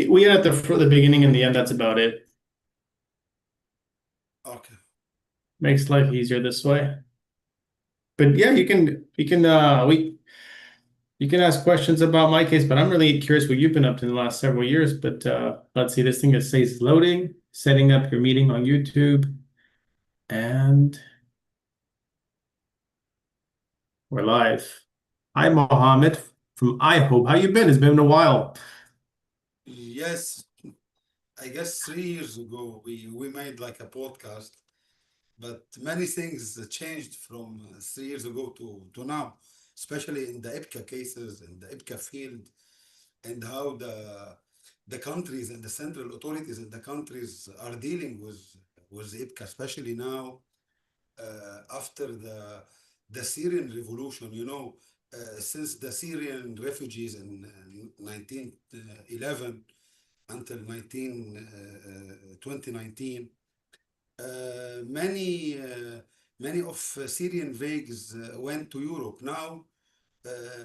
we had the beginning and the end. That's about it. Okay. Makes life easier this way. But yeah, you can ask questions about my case, but I'm really curious what you've been up to in the last several years. But let's see, this thing that says loading, setting up your meeting on YouTube, and we're live. Hi, Mohammed from iHOPE. How you been? It's been a while. Yes, I guess 3 years ago we made like a podcast, but many things changed from 3 years ago to now, especially in the IPCA cases and the IPCA field, and how the countries and the central authorities in the countries are dealing with IPCA, especially now after the Syrian revolution. Since the Syrian refugees in 1911 until 2019, many of Syrian Vagues went to Europe. Now,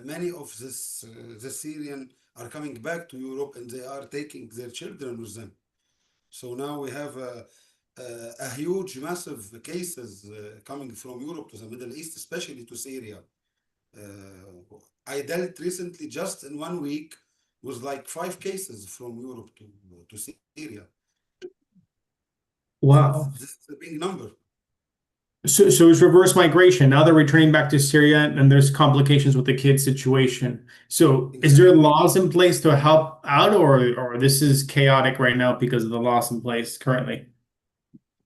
many of the Syrian are coming back to Europe, and they are taking their children with them. So now we have a huge, massive cases coming from Europe to the Middle East, especially to Syria. I dealt recently, just in 1 week, with like 5 cases from Europe to Syria. And Wow. this is a big number. So it's reverse migration. Now they're returning back to Syria, and there's complications with the kid situation. So is there Exactly. laws in place to help out, or this is chaotic right now because of the laws in place currently?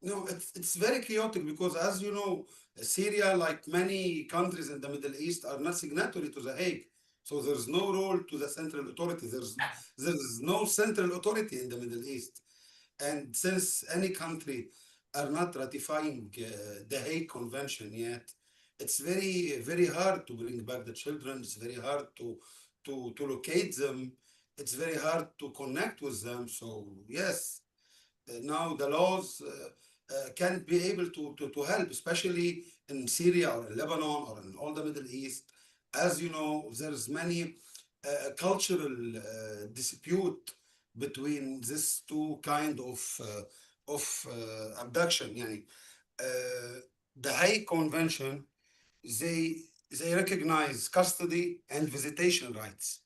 No, it's very chaotic because, as you know, Syria, like many countries in the Middle East, are not signatory to the Hague. So there's no role to the central authority. There's no central authority in the Middle East. And since any country are not ratifying the Hague Convention yet, it's very, very hard to bring back the children. It's very hard to locate them. It's very hard to connect with them. So yes, now the laws can be able to help, especially in Syria or in Lebanon or in all the Middle East. As you know, there's many cultural dispute between these two kind of abduction. Yani, the Hague Convention, they they recognize custody and visitation rights.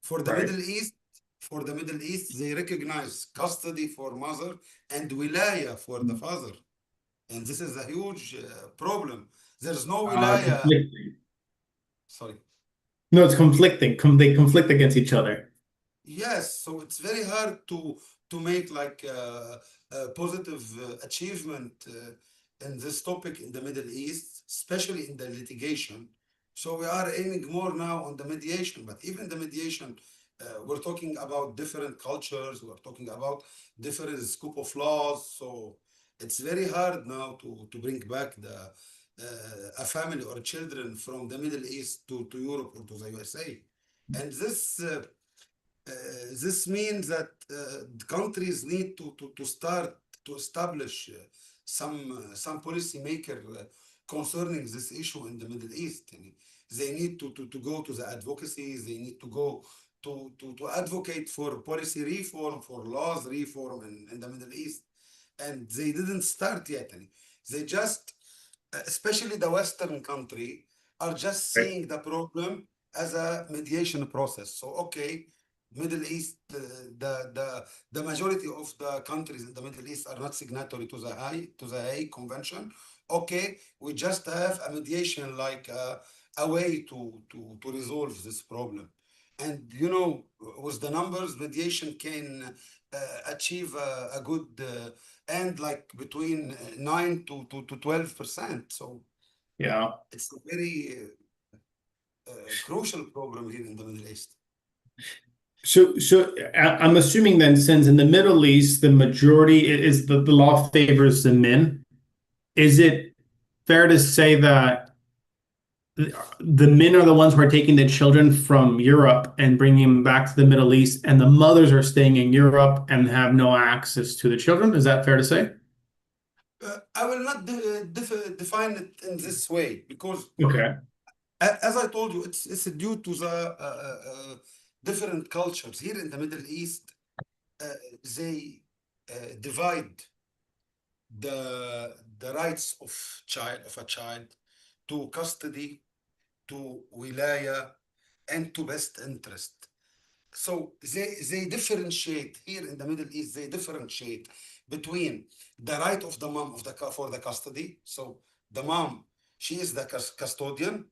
For the Right. Middle East, they recognize custody for mother and wilaya for the father. And this is a huge problem. There's no wilaya. Conflicting. Sorry. No, it's conflicting. They conflict against each other. Yes, so it's very hard to make like a positive achievement in this topic in the Middle East, especially in the litigation. So we are aiming more now on the mediation, but even the mediation, we're talking about different cultures, we're talking about different scope of laws. So it's very hard now to bring back a family or children from the Middle East to Europe or to the USA. And this means that the countries need to start to establish some policy maker concerning this issue in the Middle East. And they need to go to the advocacy. They need to go to advocate for policy reform, for laws reform in the Middle East. And they didn't start yet. And they just, especially the Western country, are just Right. seeing the problem as a mediation process. So, okay, Middle East, the majority of the countries in the Middle East are not signatory to the Hague Convention. Okay, we just have a mediation like a way to resolve this problem. And you know, with the numbers, mediation can achieve a good end, like between 9 to 12%. So Yeah. it's a very crucial problem here in the Middle East. So I'm assuming then, since in the Middle East the majority is the law favors the men, is it fair to say that the men are the ones who are taking the children from Europe and bringing them back to the Middle East, and the mothers are staying in Europe and have no access to the children? Is that fair to say? I will not define it in this way because, Okay. as I told you, it's due to the different cultures here in the Middle East. they divide the rights of a child to custody, to wilaya, and to best interest. So they differentiate here in the Middle East. They differentiate between the right of the mom for the custody. So the mom, she is the custodian,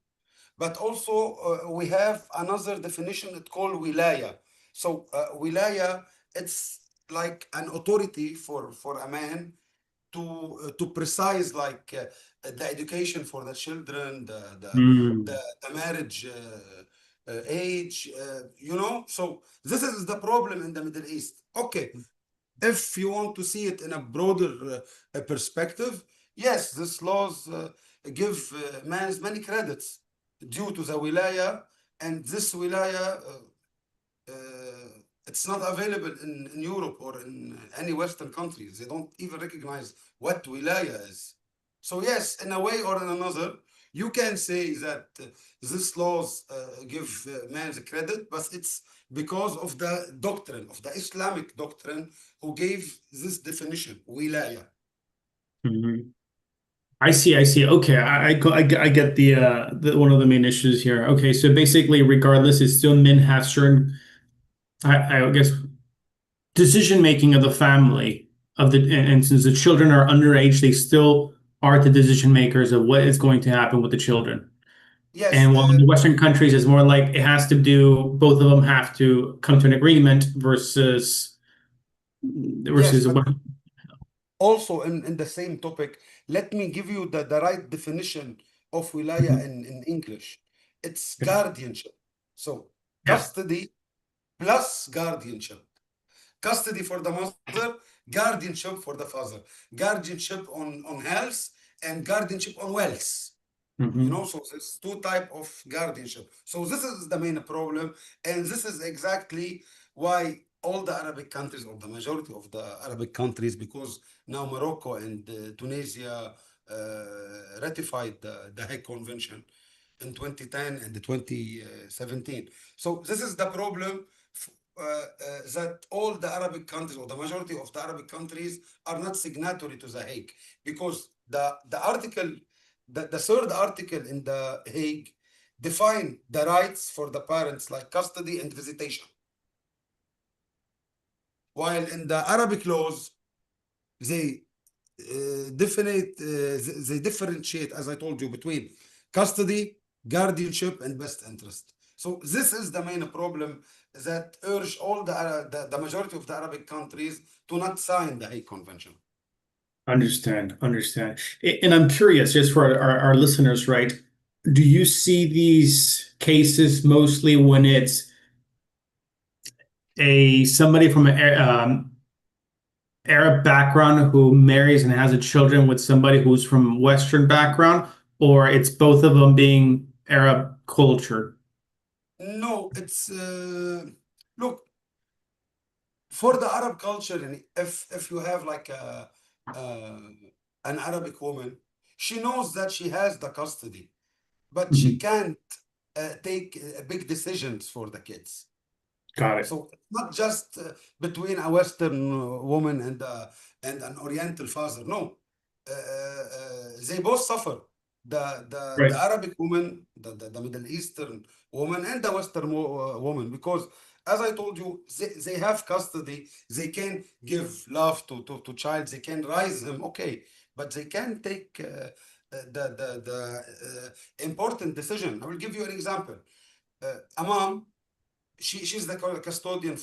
but also we have another definition. It's called wilaya. So wilaya, it's like an authority for a man to precise like the education for the children, Mm. the marriage age, you know. So this is the problem in the Middle East. Okay, if you want to see it in a broader perspective, yes, these laws give man many credits due to the wilaya, and this wilaya it's not available in Europe or in any Western countries. They don't even recognize what wilaya is. So yes, in a way or in another, you can say that these laws give man the credit, but it's because of the doctrine, of the Islamic doctrine, who gave this definition, wilaya. Mhm. I see, I see. Okay, I get the one of the main issues here. Okay, so basically, regardless, it's still men have certain, I guess, decision making of the family of and since the children are underage, they still are the decision makers of what is going to happen with the children. Yes, And while in the Western countries, it's more like it has to do, both of them have to come to an agreement yes, versus but what. also in the same topic, let me give you the right definition of wilaya Mhm. in English. It's guardianship. So Yeah. custody plus guardianship. Custody for the mother, guardianship for the father. Guardianship on health and guardianship on wealth. You know, Hmm. so it's two type of guardianship. So this is the main problem, and this is exactly why all the Arabic countries, or the majority of the Arabic countries, because now Morocco and Tunisia ratified the Hague Convention in 2010 and 2017. So this is the problem, that all the Arabic countries, or the majority of the Arabic countries, are not signatory to the Hague, because the article, the third article in the Hague define the rights for the parents like custody and visitation, while in the Arabic laws they they differentiate, as I told you, between custody, guardianship, and best interest. So this is the main problem that urge all the majority of the Arabic countries to not sign the Hague Convention. Understand, understand. And I'm curious, just for our listeners, right? Do you see these cases mostly when it's a somebody from an Arab background who marries and has a children with somebody who's from Western background, or it's both of them being Arab culture? No, it's look, for the Arab culture, and if you have like uh, an Arabic woman, she knows that she has the custody, but she Mhm. can't take big decisions for the kids. Got it. So it's not just between a Western woman and an Oriental father. No, they both suffer. The Right. Arabic woman, the Middle Eastern woman, and the Western woman, because as I told you, they have custody. They can give love to child. They can raise them. Okay, but they can take the important decision. I will give you an example. A mom, she's the custodian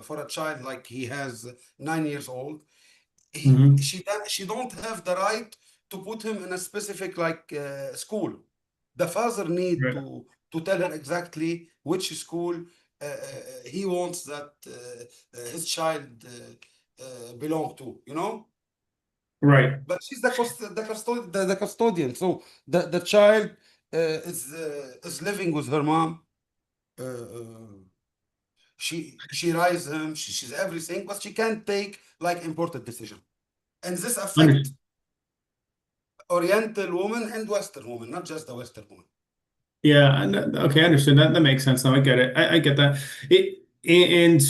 for a child like he has 9 years old. Hmm. She don't have the right to put him in a specific like school. The father need Right. to tell her exactly which school he wants that his child belong to, you know. Right. But she's the custodian, so the child is living with her mom. She raises him, she's everything, but she can't take like important decision. And this Under- affect Oriental woman and Western woman, not just the Western woman. yeah. Okay, I understand that. That makes sense now. I get it. I get that. And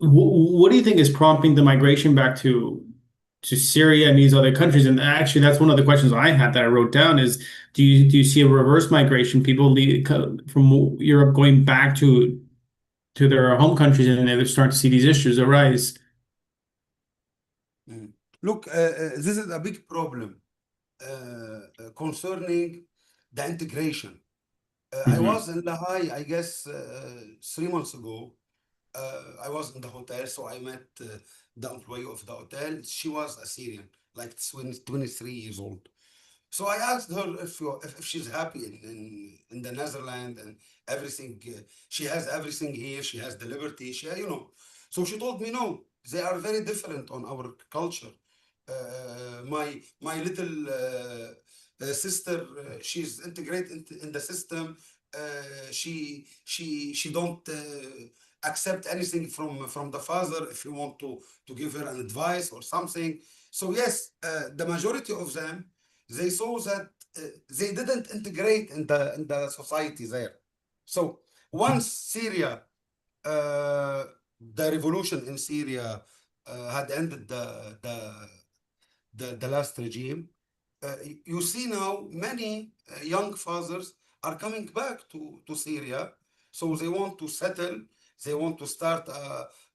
what do you think is prompting the migration back to Syria and these other countries? And actually, that's one of the questions I had that I wrote down is, do you see a reverse migration, people from Europe going back to their home countries, and they're starting to see these issues arise? Mm. Look, this is a big problem concerning the integration. I Hmm. was in La Haye, I guess, 3 months ago. I was in the hotel, so I met the employee of the hotel. She was a Syrian, like 23 years old. So I asked her if she's happy in the Netherlands and everything. She has everything here. She has the liberty. So she told me no. They are very different on our culture. My little sister, she's integrated in the system. She don't accept anything from the father if you want to give her an advice or something. So yes, the majority of them, they saw that they didn't integrate in the society there. So once Syria, the revolution in Syria had ended the last regime, you see now many young fathers are coming back to Syria. So they want to settle, they want to start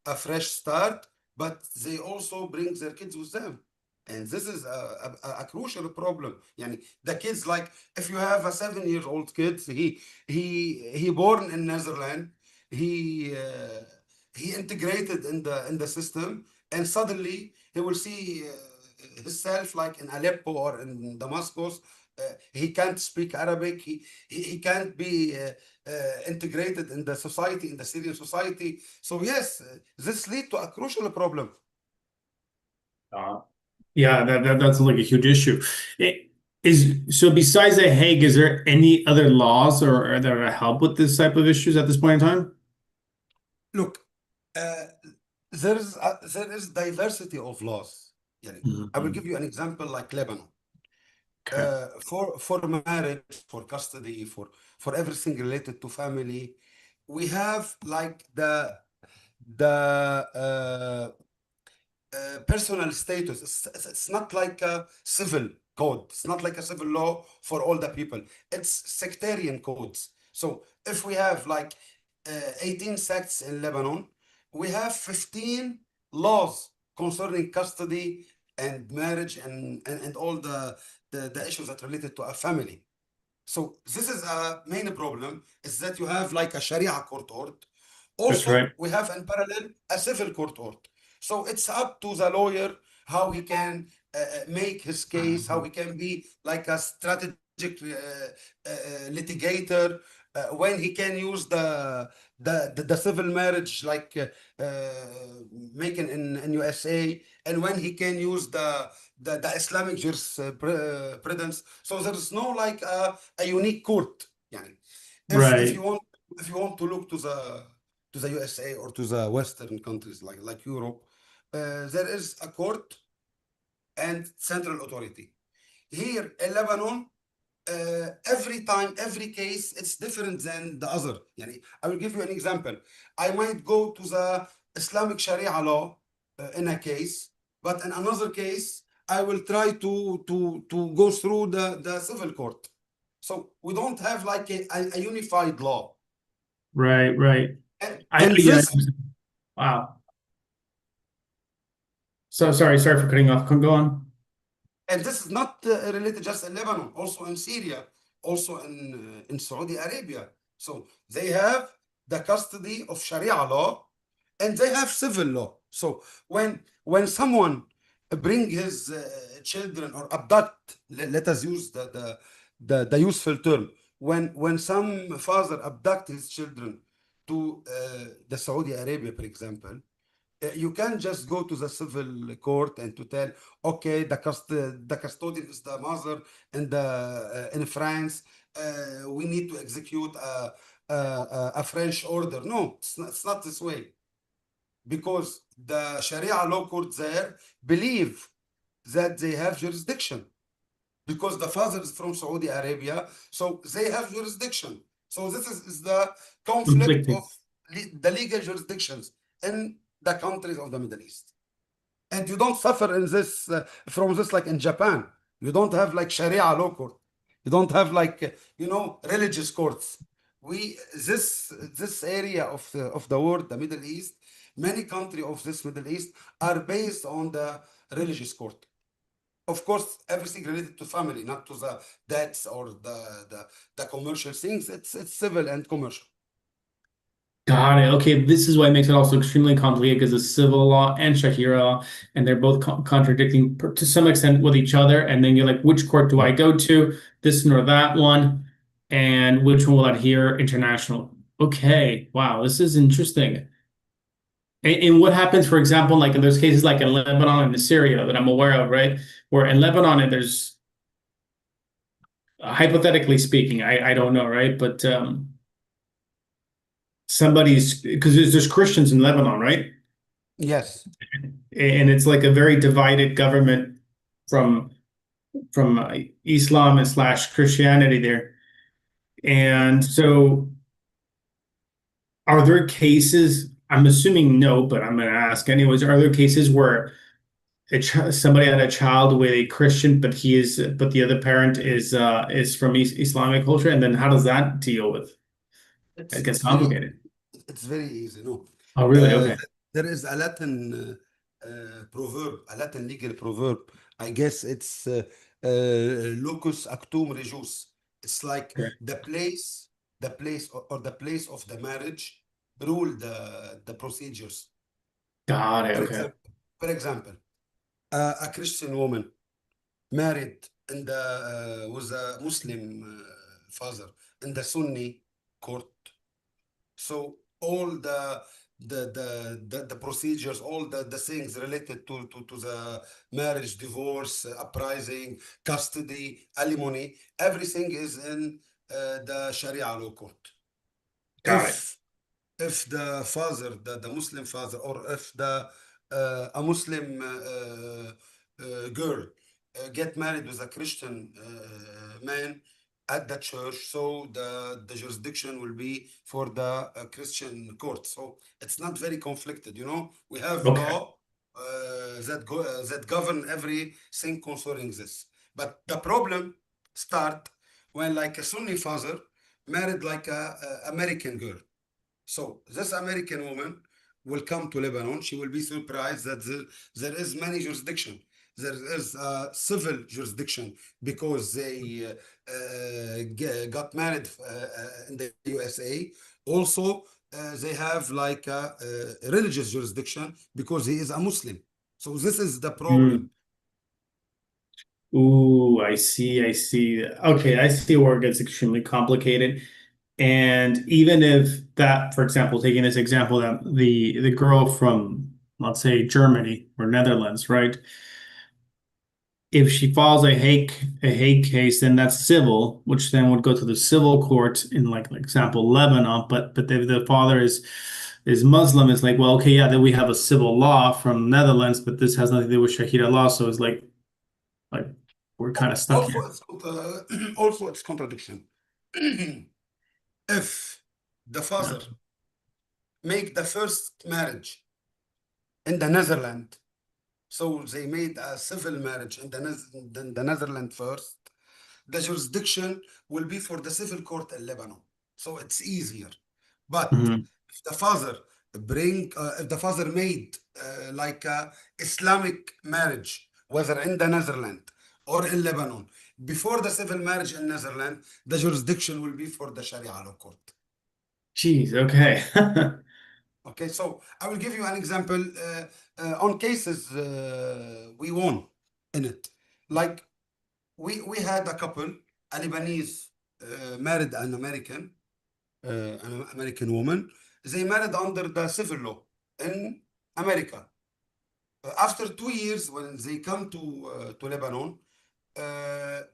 a fresh start, but they also bring their kids with them. And this is a crucial problem. Yani the kids, like if you have a 7-year-old kid, he born in Netherlands, he he integrated in the system, and suddenly he will see himself like in Aleppo or in Damascus. He can't speak Arabic. He can't be integrated in the society, in the Syrian society. So yes, this lead to a crucial problem. Uh, yeah, that's like a huge issue. So besides The Hague, is there any other laws or that help with this type of issues at this point in time? Look, uh, there is diversity of laws. Yani, I will Mhm. give you an example like Lebanon. Okay. For marriage, for custody, for everything related to family, we have like the personal status. It's not like a civil code. It's not like a civil law for all the people. It's sectarian codes. So if we have like 18 sects in Lebanon, we have 15 laws concerning custody and marriage and all the issues that related to a family. So this is a main problem, is that you have like a Sharia court order. That's Also, right. we have in parallel a civil court order. So it's up to the lawyer how he can make his case, how he can be like a strategic litigator, when he can use the civil marriage like making in USA, and when he can use the Islamic jurisprudence. So there is no like a unique court. Yani, if Right. you want to look to the USA or to the Western countries like Europe, there is a court and central authority. Here in Lebanon, every time, every case, it's different than the other. Yani, I will give you an example. I might go to the Islamic Sharia law in a case, but in another case, I will try to go through the civil court. So we don't have like a unified law. Right. Right. And Yeah. this Wow. So sorry for cutting off. Go on. And this is not related just in Lebanon, also in Syria, also in Saudi Arabia. So they have the custody of Sharia law and they have civil law. So when someone bring his children or abduct, let us use the useful term. When some father abduct his children to the Saudi Arabia, for example, you can just go to the civil court and to tell, okay, the custodian is the mother in France. We need to execute a French order. No, it's not this way, because the Sharia law court there believe that they have jurisdiction because the father is from Saudi Arabia, so they have jurisdiction. So this is the conflict Conflicting. of the legal jurisdictions. the countries of the Middle East. And you don't suffer in this from this like in Japan. You don't have like Sharia law court. You don't have like religious courts. We this area of the world, the Middle East, many countries of this Middle East are based on the religious court. Of course, everything related to family, not to the debts or the commercial things. It's civil and commercial. Got it. Okay, this is why it makes it also extremely complicated because it's civil law and Shahira law, and they're both contradicting to some extent with each other. And then you're like, which court do I go to? This one or that one? And which one will adhere international? Okay, wow, this is interesting. And what happens, for example, like in those cases like in Lebanon and Syria that I'm aware of, right? Where in Lebanon, and there's hypothetically speaking, I don't know, right? But somebody's because there's Christians in Lebanon, right? Yes. And it's like a very divided government from Islam and slash Christianity there. And so, are there cases? I'm assuming no, but I'm going to ask anyways. Are there cases where somebody had a child with a Christian, but the other parent is from Islamic culture, and then how does that deal with? It's It gets it's very complicated. it's very easy. No, Oh, really? uh, Okay. there is a Latin proverb, a Latin legal proverb. I guess it's locus actum regius. It's like Okay. or the place of the marriage rule the procedures. Got it. For Okay. example, for example, a Christian woman married in the with a Muslim father in the Sunni court. So all the procedures, all the things related to the marriage, divorce, uprising, custody, alimony, everything is in the Sharia law court. Got it. If the father, the Muslim father, or if the a Muslim girl get married with a Christian man at the church, so the jurisdiction will be for the Christian court. So it's not very conflicted. We have Okay. law that govern everything concerning this. But the problem start when like a Sunni father married like a American girl. So this American woman will come to Lebanon. She will be surprised that there is many jurisdiction. There is a civil jurisdiction because they got married in the USA. Also, they have like a religious jurisdiction because he is a Muslim. So this is the Mm. problem. Ooh, I see. I see. Okay, I see where it gets extremely complicated. And even if that, for example, taking this example that the girl from, let's say, Germany or Netherlands, right? If she files a Hague case, then that's civil, which then would go to the civil court in like example Lebanon. But if the father is Muslim, it's like, well, okay, yeah, then we have a civil law from Netherlands, but this has nothing to do with Sharia law, so it's like we're kind of stuck Also, here. also it's contradiction. If the father make the first marriage in the Netherlands, so they made a civil marriage in the Netherlands first, the jurisdiction will be for the civil court in Lebanon. So it's easier. But Mhm. if the father if the father made like a Islamic marriage, whether in the Netherlands or in Lebanon, before the civil marriage in Netherlands, the jurisdiction will be for the Sharia law court. Jeez, okay. Okay, so I will give you an example on cases we won in it. Like we had a couple, a Lebanese married an American woman. They married under the civil law in America. After 2 years, when they come to Lebanon,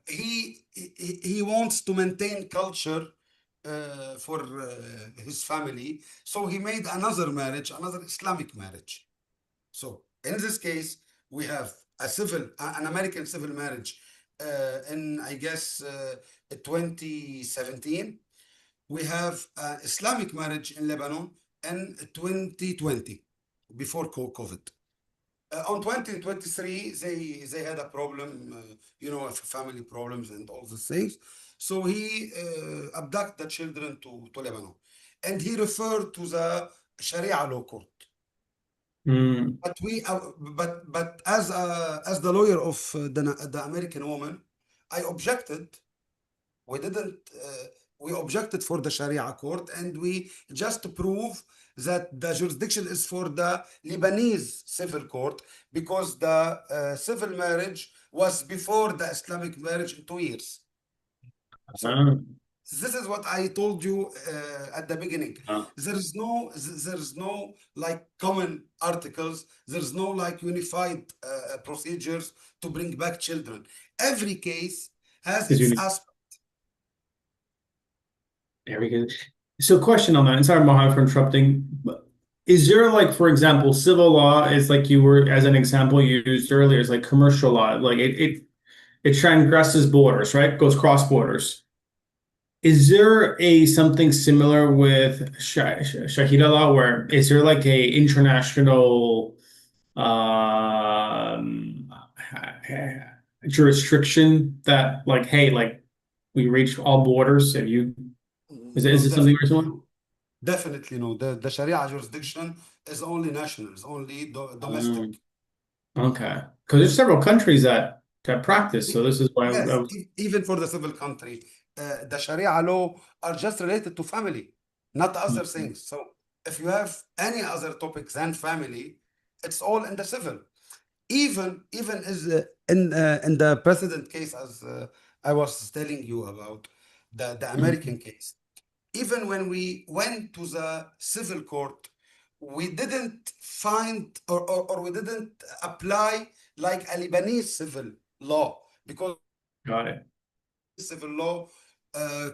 he wants to maintain culture for his family, so he made another marriage, another Islamic marriage. So in this case, we have an American civil marriage in I guess 2017. We have an Islamic marriage in Lebanon in 2020. before COVID. On 2023, they had a problem, family problems and all these things. So he abducted the children to Lebanon, and he referred to the Sharia law court. Mm. But as the lawyer of the American woman, I objected. We didn't. We objected for the Sharia court, and we just prove that the jurisdiction is for the Lebanese civil court because the civil marriage was before the Islamic marriage in 2 years. So Ah, this is what I told you at the beginning. ah. There is no like common articles. There's no like unified procedures to bring back children. Every case has Is its uni- aspect. Very good. So, question on that. And sorry, Mohammed, for interrupting. But is there like, for example, civil law is like you were as an example you used earlier, is like commercial law, like it transgresses borders, right? Goes cross borders. Is there a something similar with Shahida law, where is there like a international um jurisdiction that like, hey, like we reached all borders? Have you No, is it something very definitely similar? no. Definitely no. The Sharia jurisdiction is only national, is only domestic. Okay, because there's several countries that practice, so this is why I Yes, was. even for the civil country, the Sharia law are just related to family, not other things. So if you have any other topic than family, it's all in the civil. Even as in the precedent case, as I was telling you about the American case. Even when we went to the civil court, we didn't find or we didn't apply like a Lebanese civil law because Got it. civil law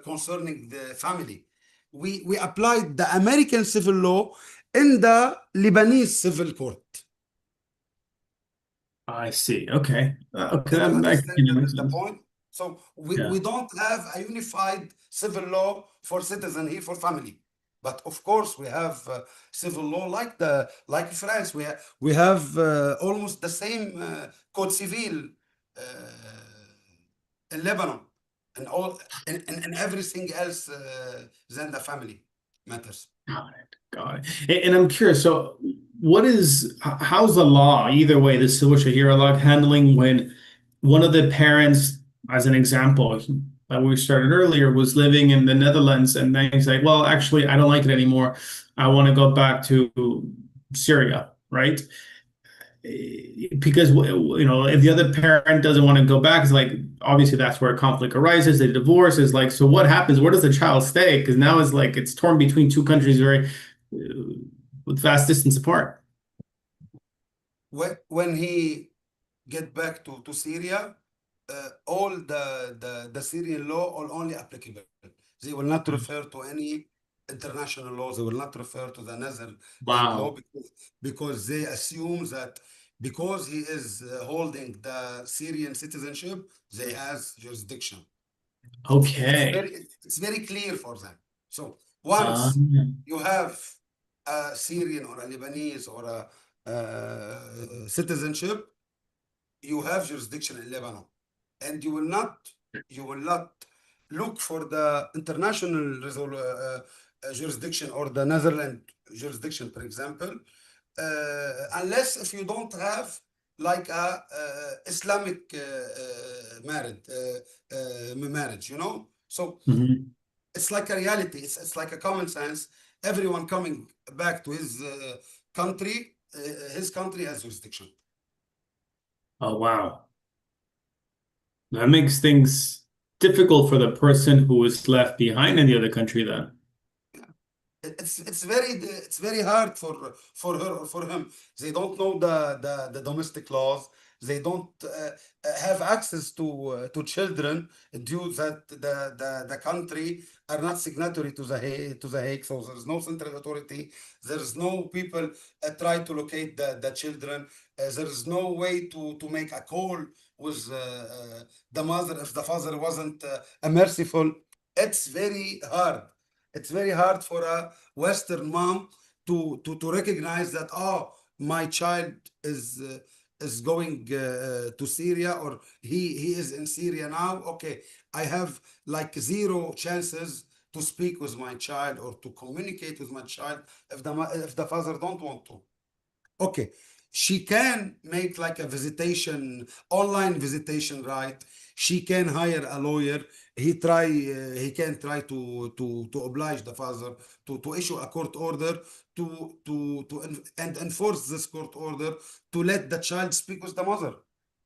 concerning the family. We applied the American civil law in the Lebanese civil court. I see. Okay. Okay, Did you that understand makes the sense. point? So we Yeah. don't have a unified civil law for citizen here for family. But of course, we have civil law like France. We have almost the same code civil in Lebanon and all and everything else than the family matters. Got it. Got it. And I'm curious, so how's the law, either way, the civil Shahira law handling when one of the parents, as an example, that we started earlier, was living in the Netherlands and then he's like, well, actually, I don't like it anymore. I want to go back to Syria, right? Because if the other parent doesn't want to go back, it's like obviously that's where conflict arises. The divorce is like, so what happens? Where does the child stay? Because now it's like it's torn between two countries very with vast distance apart. When he get back to Syria, all the Syrian law are only applicable. They will not refer to any international law. They will not refer to the Netherlands law Wow. because they assume that because he is holding the Syrian citizenship, they has jurisdiction. Okay. It's very clear for them. So Um, once you have a Syrian or a Lebanese or a citizenship, you have jurisdiction in Lebanon, and you will not look for the international jurisdiction or the Netherlands jurisdiction, for example, unless if you don't have like a Islamic marriage, So mhm. it's like a reality. It's like a common sense. Everyone coming back to his country has jurisdiction. Oh, wow. That makes things difficult for the person who is left behind in the other country then. It's very hard for her or for him. They don't know the domestic laws. They don't have access to children due that the country are not signatory to the Hague. So there's no central authority. There's no people try to locate the children. There's no way to make a call with the mother if the father wasn't merciful. It's very hard. It's very hard for a Western mom to recognize that, oh, my child is going to Syria, or he is in Syria now. Okay, I have like zero chances to speak with my child or to communicate with my child if the father don't want to. Okay, she can make like a visitation, online visitation, right? She can hire a lawyer. He can try to oblige the father to issue a court order and enforce this court order to let the child speak with the mother,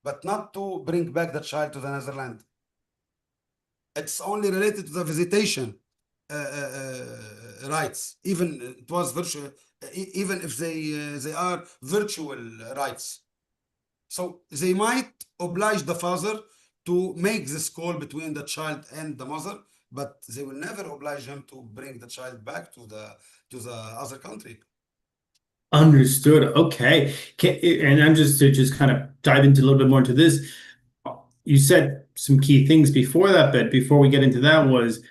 but not to bring back the child to the Netherlands. It's only related to the visitation rights, even it was virtual, even if they are virtual rights. So they might oblige the father to make this call between the child and the mother, but they will never oblige him to bring the child back to the other country. Understood. Okay. And I'm just to just kind of dive into a little bit more into this. You said some key things before that, but before we get into that was,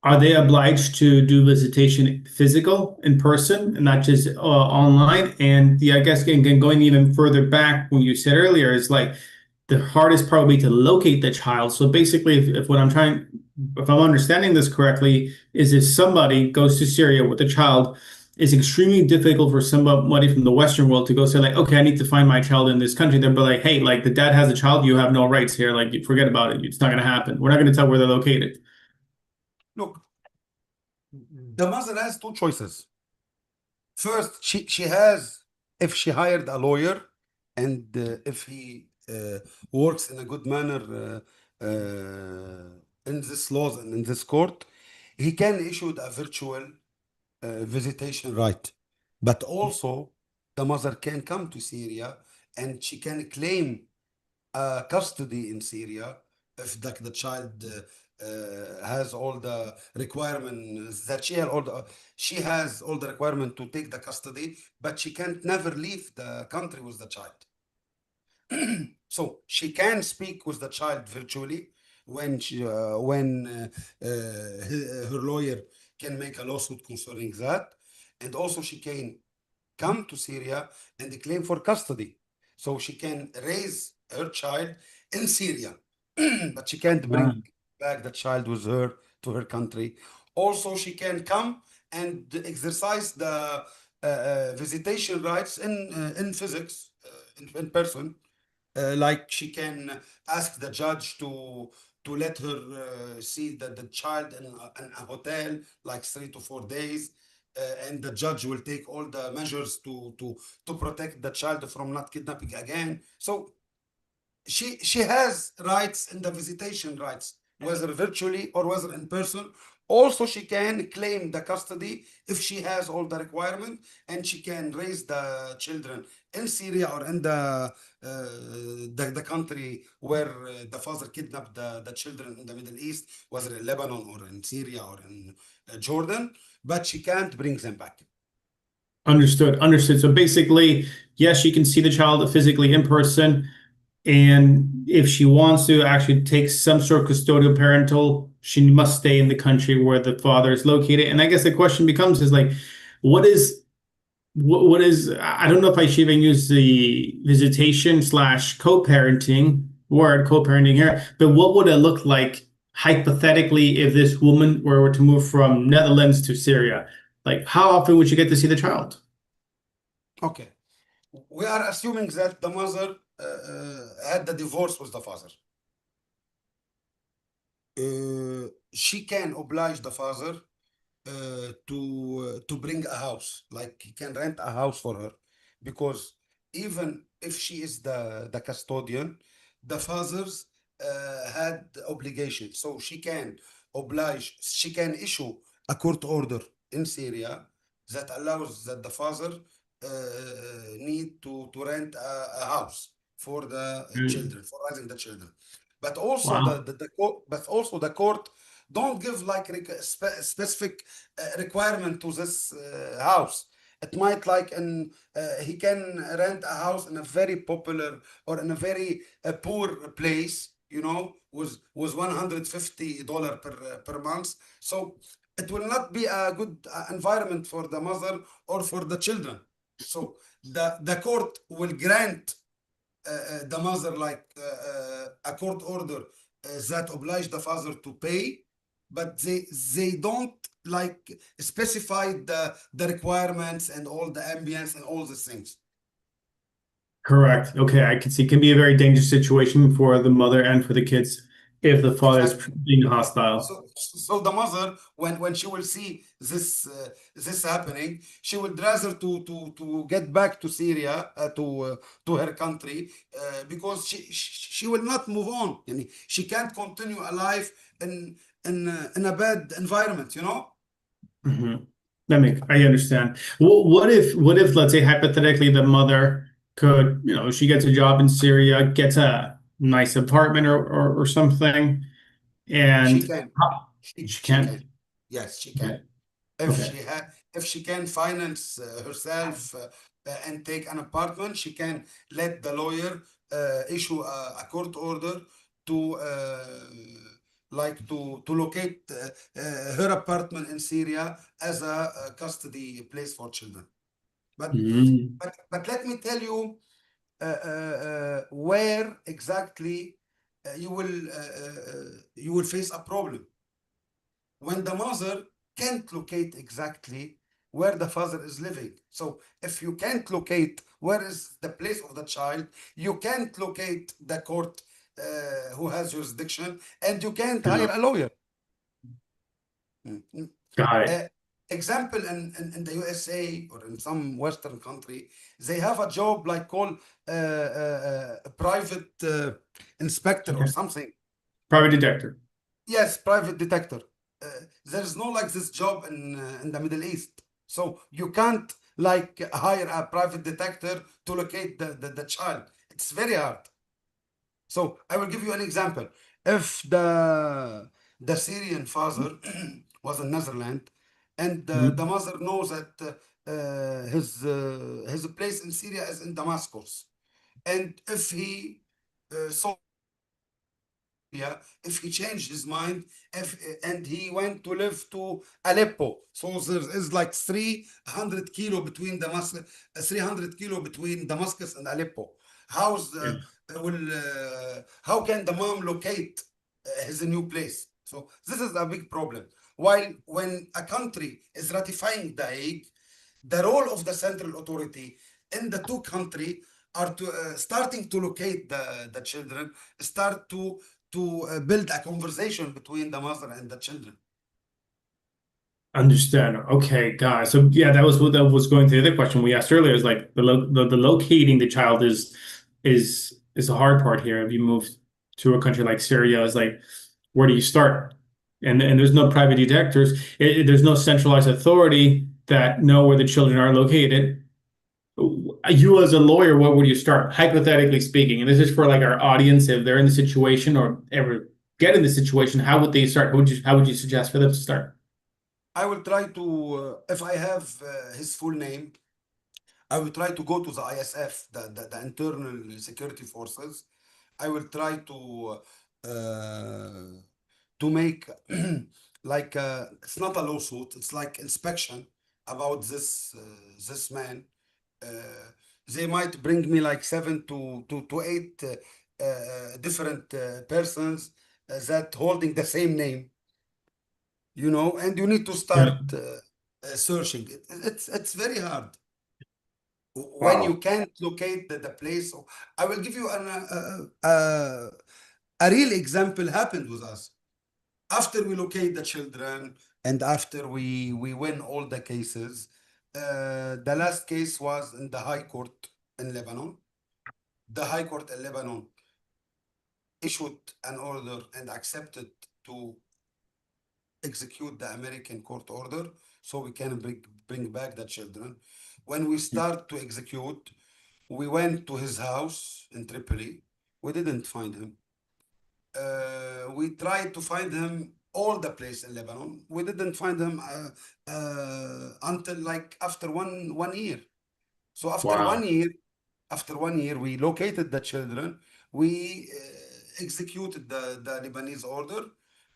are they obliged to do visitation physical in person and not just online? And I guess again, going even further back, when you said earlier, is like the hardest part would be to locate the child. So basically, if I'm understanding this correctly, is if somebody goes to Syria with a child, it's extremely difficult for somebody from the Western world to go say like, okay, I need to find my child in this country. They'll be like, hey, like the dad has a child, you have no rights here. Like, forget about it. It's not going to happen. We're not going to tell where they're located. Look, the mother has two choices. First, she has, if she hired a lawyer and if he works in a good manner in this laws and in this court, he can issue a virtual visitation right. But also, the mother can come to Syria and she can claim custody in Syria if the child has all the requirements that she has all the requirement to take the custody, but she can't never leave the country with the child. So she can speak with the child virtually when her lawyer can make a lawsuit concerning that, and also she can come to Syria and claim for custody. So she can raise her child in Syria, but she can't Wow. bring back the child with her to her country. Also, she can come and exercise the visitation rights in physics, in person. Like she can ask the judge to let her see the child in a hotel like 3 to 4 days, and the judge will take all the measures to protect the child from not kidnapping again. So she has rights in the visitation rights, whether virtually or whether in person. Also, she can claim the custody if she has all the requirement, and she can raise the children in Syria or in the country where the father kidnapped the children in the Middle East, whether in Lebanon or in Syria or in Jordan, but she can't bring them back. Understood. Understood. So basically, yes, she can see the child physically in person. And if she wants to actually take some sort of custodial parental, she must stay in the country where the father is located. And I guess the question becomes is like, what is, I don't know if I should even use the visitation slash co-parenting word, co-parenting here, but what would it look like hypothetically if this woman were to move from Netherlands to Syria? Like, how often would you get to see the child? Okay. We are assuming that the mother had the divorce with the father. She can oblige the father to bring a house, like he can rent a house for her, because even if she is the custodian, the fathers had obligation, so she can issue a court order in Syria that allows that the father need to rent a house for the Mm. children, for raising the children. But also Wow. the court don't give like specific requirement to this house. It might like he can rent a house in a very popular or in a very poor place, with $150 per month. So it will not be a good environment for the mother or for the children. So the court will grant the mother like a court order that oblige the father to pay, but they don't like specify the requirements and all the ambience and all these things. Correct. Okay, I can see it can be a very dangerous situation for the mother and for the kids if the father is Exactly. being hostile. So the mother, when she will see this happening, she would rather to get back to Syria to her country because she will not move on. Yani she can't continue alive in a bad environment, you know. Mhm. I understand. What if let's say hypothetically the mother could, she gets a job in Syria, gets a nice apartment or something, She and can, she she can. can, yes, she can. Okay. Okay. If she can finance herself and take an apartment, she can let the lawyer issue a court order to to locate her apartment in Syria as a custody place for children. But Mhm. let me tell you where exactly you will face a problem when the mother can't locate exactly where the father is living. So if you can't locate where is the place of the child, you can't locate the court who has jurisdiction, and you can't Yeah. hire a lawyer. Mm. Got it. Uh, Example in the USA or in some Western country, they have a job like called a private inspector or Okay. something. Private detector. Yes, private detector. Uh, there's no like this job in the Middle East. So you can't like hire a private detector to locate the child. It's very hard. So I will give you an example. If the Syrian father was in Netherlands and the Mhm. mother knows that his place in Syria is in Damascus, and if he saw yeah, if he changed his mind, if and he went to live to Aleppo, so there is like 300 kilo between Damascus, 300 kilo between Damascus and Aleppo. How's Yeah. how can the mom locate his new place? So this is a big problem. While when a country is ratifying the Hague, the role of the central authority in the two country are to starting to locate the children, start to build a conversation between the mother and the children. Understand. Okay, guys. So yeah, that was what that was going to the other question we asked earlier. Is like the locating the child is the hard part here. If you move to a country like Syria, is like where do you start? And there's no private detectors. There's no centralized authority that know where the children are located. You as a lawyer, what would you start? Hypothetically speaking, and this is for like our audience, if they're in the situation or ever get in the situation, how would they start? How would you suggest for them to start? I will try to, if I have his full name, I will try to go to the ISF, the Internal Security Forces. I will try to make like it's not a lawsuit, it's like inspection about this man. Uh, they might bring me like seven to eight different persons that holding the same name, you know, and you need to Yeah. start searching. It's very hard when you Wow. can't locate the place. So I will give you a real example happened with us. After we locate the children and after we win all the cases, the last case was in the High Court in Lebanon. The High Court in Lebanon issued an order and accepted to execute the American court order so we can bring back the children. When we start to execute, we went to his house in Tripoli. We didn't find him. We tried to find him all the place in Lebanon. We didn't find him until like after one year. So Wow. after 1 year, we located the children. We executed the Lebanese order,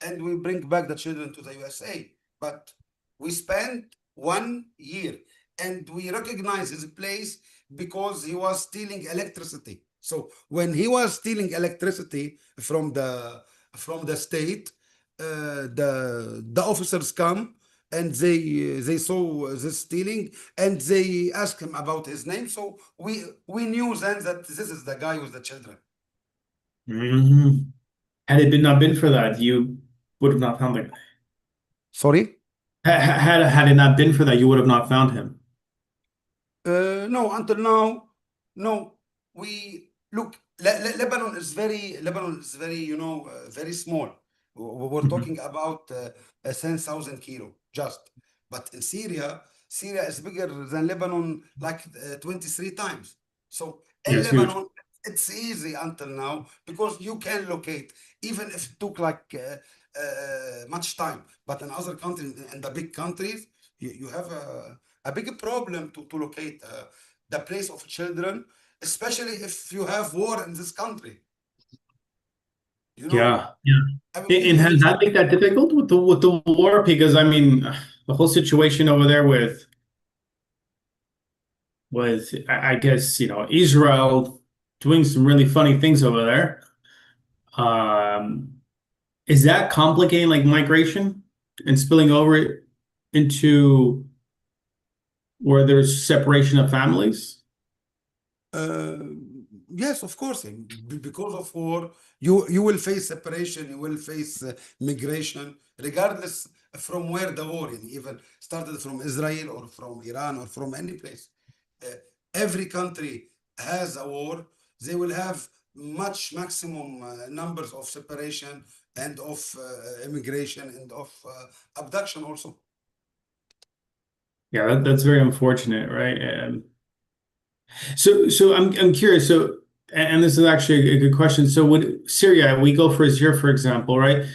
and we bring back the children to the USA. But we spent 1 year. and we recognize his place because he was stealing electricity. So when he was stealing electricity from the state, the officers come and they saw this stealing and they asked him about his name. So we knew then that this is the guy with the children. Mhm. Had it not been for that, you would have not found the guy. Sorry? Had it not been for that, you would have not found him. No, until now, no. We look. Lebanon is very, very small. We're Mhm. talking about 10,000 kilo just. But in Syria, Syria is bigger than Lebanon, like 23 times. So Yeah, in it's huge. Lebanon, it's easy until now because you can locate, even if it took like much time. But in other countries, in the big countries, you have a big problem to locate the place of children, especially if you have war in this country. You know, Yeah. Yeah. I will give And you an has that example. made that difficult with the war? Because I mean, the whole situation over there with I guess, Israel doing some really funny things over there. Um, is that complicating like migration and spilling over into where there's separation of families? Uh, yes, of course. Because of war, you will face separation, you will face migration, regardless from where the war, even started from Israel or from Iran or from any place. Uh, every country has a war. They will have much maximum numbers of separation and of immigration and of abduction also. Yeah, that's very unfortunate, right? So I'm curious. So, and this is actually a good question. So, would Syria, we go for Syria, for example, right?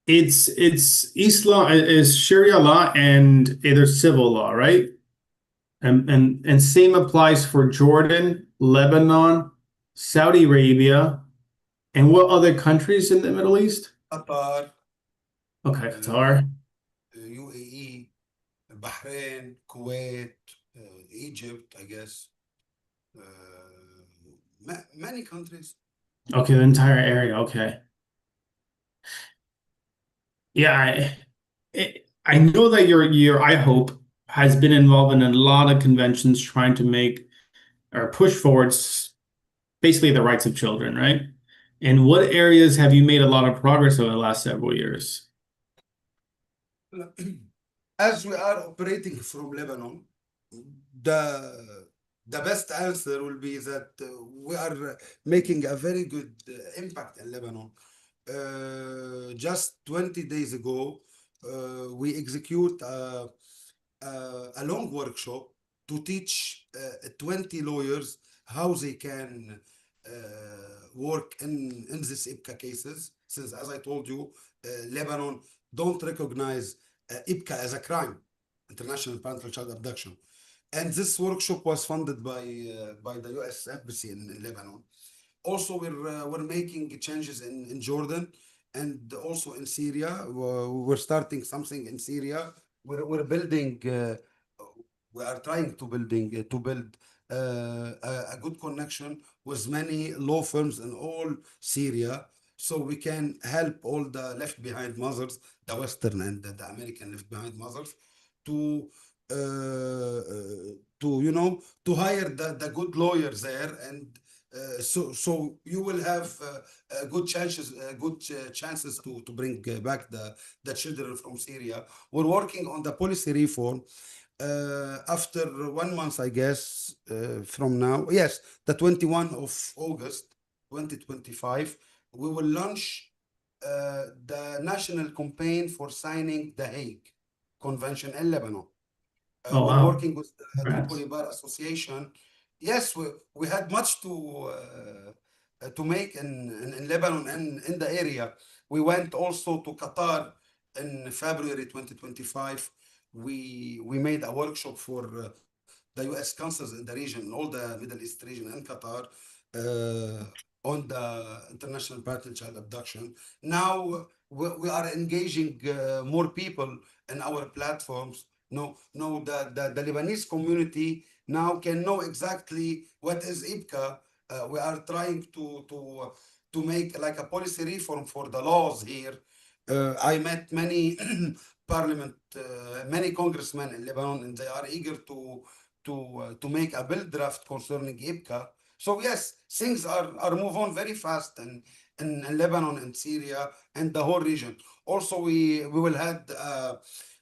It's Islam is Sharia law and either civil law, right? And same applies for Jordan, Lebanon, Saudi Arabia, and what other countries in the Middle East? Qatar, Okay, uh, Qatar. UAE, Bahrain, Kuwait, Egypt, I guess, many countries. Okay, the entire area. Okay. Yeah, I know that your iHOPE has been involved in a lot of conventions trying to make or push forwards basically the rights of children, right? In what areas have you made a lot of progress over the last several years? As we are operating from Lebanon, the the best answer will be that we are making a very good impact in Lebanon. Just 20 days ago, we execute a long workshop to teach 20 lawyers how they can work in this IPCA cases. Since, as I told you, Lebanon don't recognize IPCA as a crime, International Parental Child Abduction. And this workshop was funded by the U.S. Embassy in Lebanon. Also, we're making changes in Jordan and also in Syria. We're starting something in Syria. We're building. We are trying to build a good connection with many law firms in all Syria, so we can help all the left behind mothers, the Western and the American left behind mothers, to to hire the good lawyers there, and so you will have good chances to bring back the children from Syria. We're working on the policy reform. After 1 month, I guess, from now, yes, the 21 of August 2025, we will launch the national campaign for signing the Hague Convention in Lebanon. Oh We're wow. working with the Tripoli Congrats. Bar Association. Yes, we had much to make in Lebanon and in the area. We went also to Qatar in February 2025. We made a workshop for the U.S. consuls in the region, all the Middle East region and Qatar, uh, on the international pattern child abduction. Now we are engaging more people in our platforms The Lebanese community now can know exactly what is IBCA. We are trying to make like a policy reform for the laws here. I met many parliament, many congressmen in Lebanon, and they are eager to make a bill draft concerning IBCA. So yes, things are move on very fast in Lebanon and Syria and the whole region. Also, we will have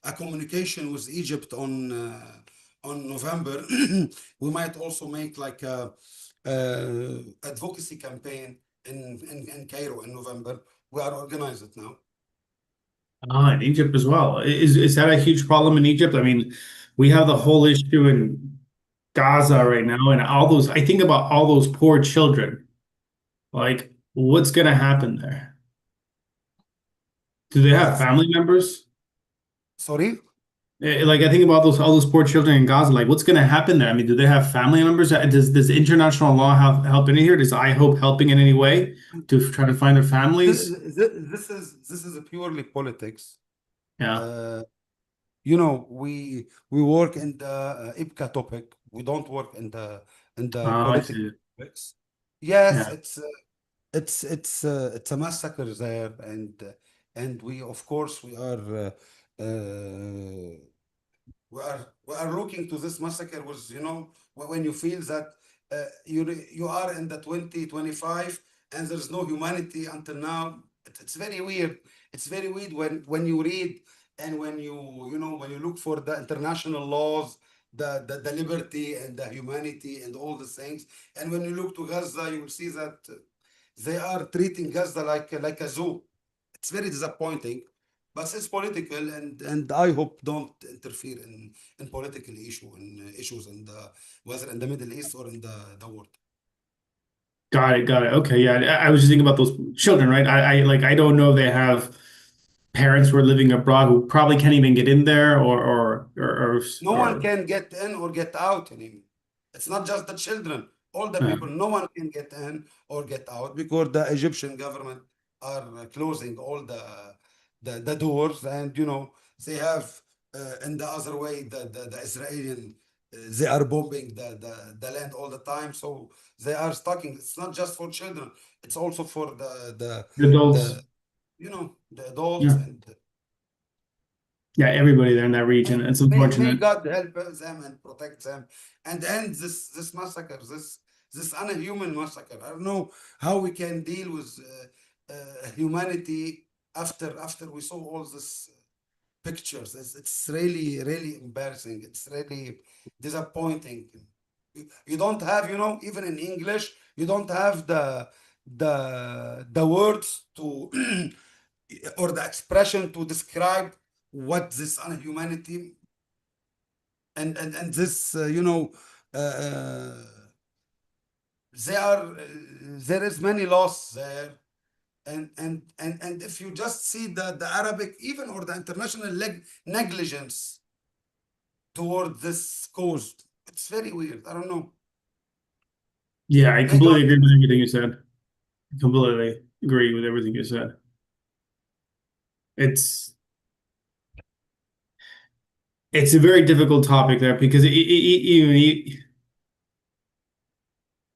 a communication with Egypt on November. We might also make like a advocacy campaign in Cairo in November. We are organized it now. Ah, in Egypt as well. Is that a huge problem in Egypt? I mean, we have the whole issue in Gaza Yeah. right now, and all those. I think about all those poor children. Like, what's gonna happen there? Do they have It's family members? sorry. Like, I think about those all those poor children in Gaza. Like, what's gonna happen there? I mean, do they have family members? Does international law have help in here? Does iHOPE helping in any way to try to find their families? This is purely politics. Yeah. Uh, we work in the IPCA topic. We don't work in the Oh, I political see. topics. Yes, Yeah. it's a massacre there, and we of course we are looking to this massacre was, when you feel that you are in the 2025 and there's no humanity until now. It's very weird. It's very weird when you read and when you look for the international laws, the liberty and the humanity and all the things. And when you look to Gaza, you will see that they are treating Gaza like a zoo. It's very disappointing, but it's political, and I hope don't interfere in political issues in the whether in the Middle East or in the world. Got it. Got it. Okay. Yeah. I was just thinking about those children, right? I don't know if they have parents who are living abroad who probably can't even get in there No one or can get in or get out anymore. It's not just the children, all the uh, people. No one can get in or get out because the Egyptian government are closing all the doors, and they have in the other way the Israeli. They are bombing the land all the time, so they are stocking. It's not just for children; it's also for the the adults. the adults. Yeah. And Yeah. Everybody there in that May, region. It's may unfortunate. God help them and protect them and end this massacre, this unhuman massacre. I don't know how we can deal with humanity after we saw all these pictures. It's really really embarrassing. It's really disappointing. You don't have, even in English, you don't have the words to or the expression to describe what this inhumanity and this there is many loss there, and if you just see the Arabic even or the international negligence toward this cause, it's very weird. I don't know. Yeah. I May God completely agree help with us. everything you said. I completely agree with everything you said. It's it's a very difficult topic there because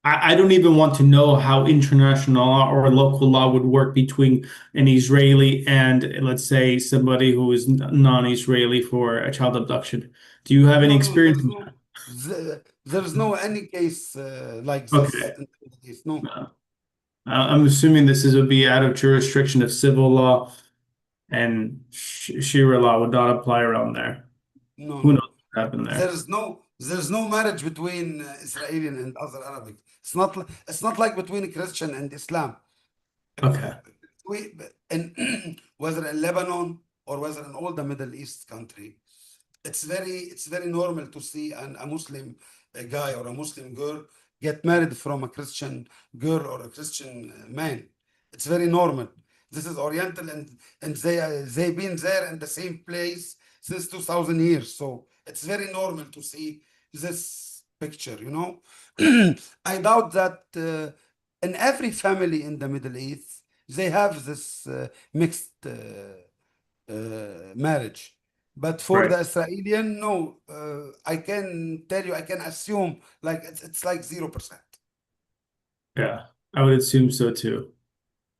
I don't even want to know how international law or local law would work between an Israeli and, let's say, somebody who is non-Israeli for a child abduction. Do you have any No, experience in that? there's no any case like this Okay. in the Middle East. No, I'm assuming this would be out of jurisdiction of civil law and Sharia law would not apply around there. no, Who knows no. what happened there? There's no marriage between Israeli and other Arabic. It's not like between Christian and Islam. Okay. We in whether in Lebanon or whether in all the Middle East country, it's very normal to see a Muslim guy or a Muslim girl get married from a Christian girl or a Christian man. It's very normal. This is Oriental, and they've been there in the same place since 2000 years. So it's very normal to see this picture. I doubt that in every family in the Middle East they have this mixed marriage. But for Right. the Israeli, no, I can tell you, I can assume like it's like 0%. Yeah, I would assume so too.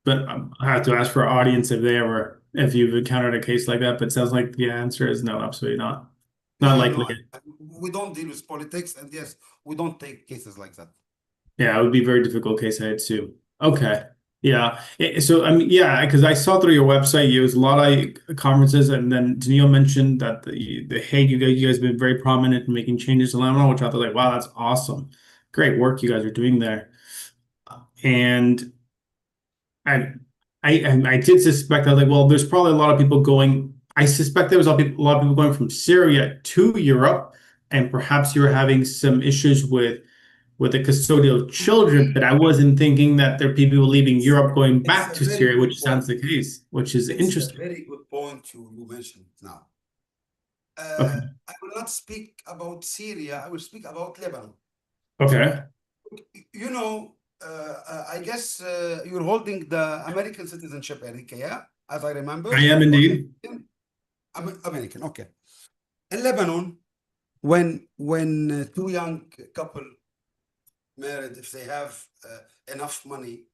But I have to ask for our audience if you've encountered a case like that. But it sounds like the answer is no, absolutely not. Not No, no, likely. we don't deal with politics, and yes, we don't take cases like that. Yeah, it would be a very difficult case, I assume. Okay. Yeah. So, I mean, yeah, because I saw through your website, you was a lot of conferences, and then Daniil mentioned that the Hague, you guys have been very prominent in making changes to Lebanon, which I thought like, wow, that's awesome. Great work you guys are doing there. And I, I did suspect, I was like, well, there's probably a lot of people going. I suspect there was a lot of people going from Syria to Europe, and perhaps you were having some issues with the custodial children, but I wasn't thinking that there are people leaving It's Europe going it's back a to very Syria, which good sounds point. the case, which is It's a interesting. very good point you mentioned now. Okay. I will not speak about Syria. I will speak about Lebanon. Okay. You know, I guess you're holding the American citizenship, Enrique, yeah? As I remember, I am or indeed. American. Okay. In Lebanon, when two young couple married, if they have enough money,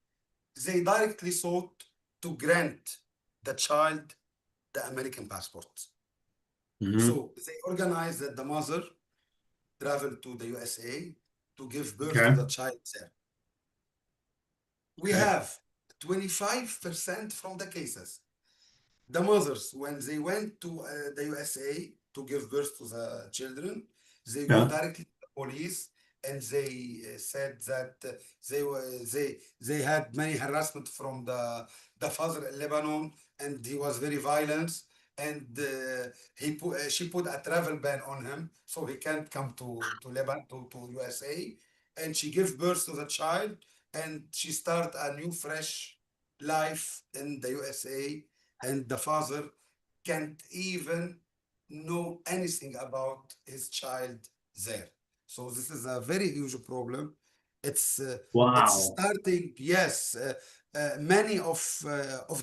they directly sought to grant the child the American passport. Hmm. So they organized that the mother traveled to the USA to give birth to Okay. the child there. We Okay. have 25% from the cases. The mothers, when they went to the USA to give birth to the children, they go Yeah. directly to the police and they said that they had many harassment from the father in Lebanon, and he was very violent, and she put a travel ban on him, so he can't come to Lebanon to USA, and she gave birth to the child, and she start a new fresh life in the USA, and the father can't even know anything about his child there. So this is a very huge problem. It's Wow. starting. Yes, many of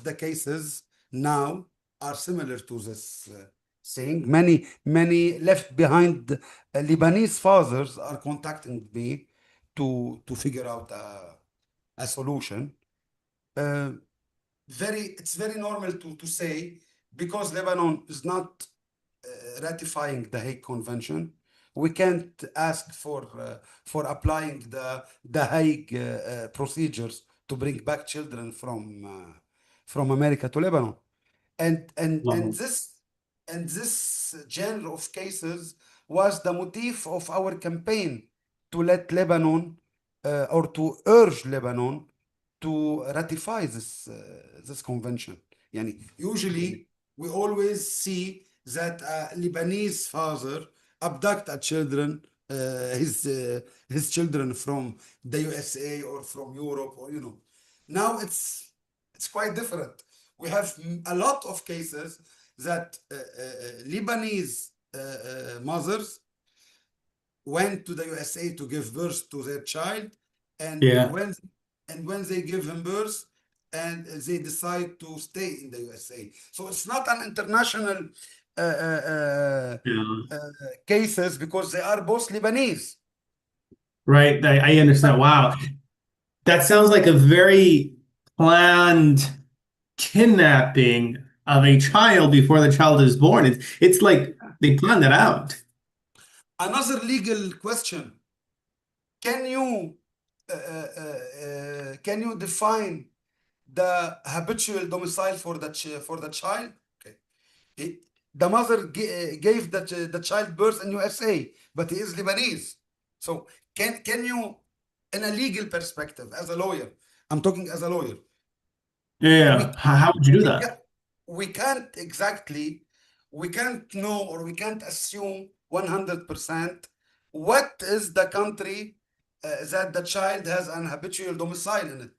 the cases now are similar to this thing. Many left behind Lebanese fathers are contacting me to figure out a solution. Uh, it's very normal to say, because Lebanon is not ratifying the Hague Convention, we can't ask for applying the Hague procedures to bring back children from America to Lebanon. And and and Wow. this and this genre of cases was the motif of our campaign to let Lebanon or to urge Lebanon to ratify this convention. Yani, usually we always see that a Lebanese father abduct a children, his children from the USA or from Europe, or now it's quite different. We have a lot of cases that Lebanese mothers went to the USA to give birth to their child, and Yeah. when they give him birth, and they decide to stay in the USA. So it's not an international uh, uh, Yeah. uh, cases, because they are both Lebanese. Right. I understand. Wow. That sounds like a very planned kidnapping of a child before the child is born. It's like they planned that out. Another legal question: Can you can you define the habitual domicile for for the child? Okay. He, the mother gave the child birth in USA, but he is Lebanese. So can you, in a legal perspective, as a lawyer, I'm talking as a lawyer, we Yeah. How would you do we that? can we can't exactly, we can't know, or we can't assume 100% what is the country that the child has an habitual domicile in it.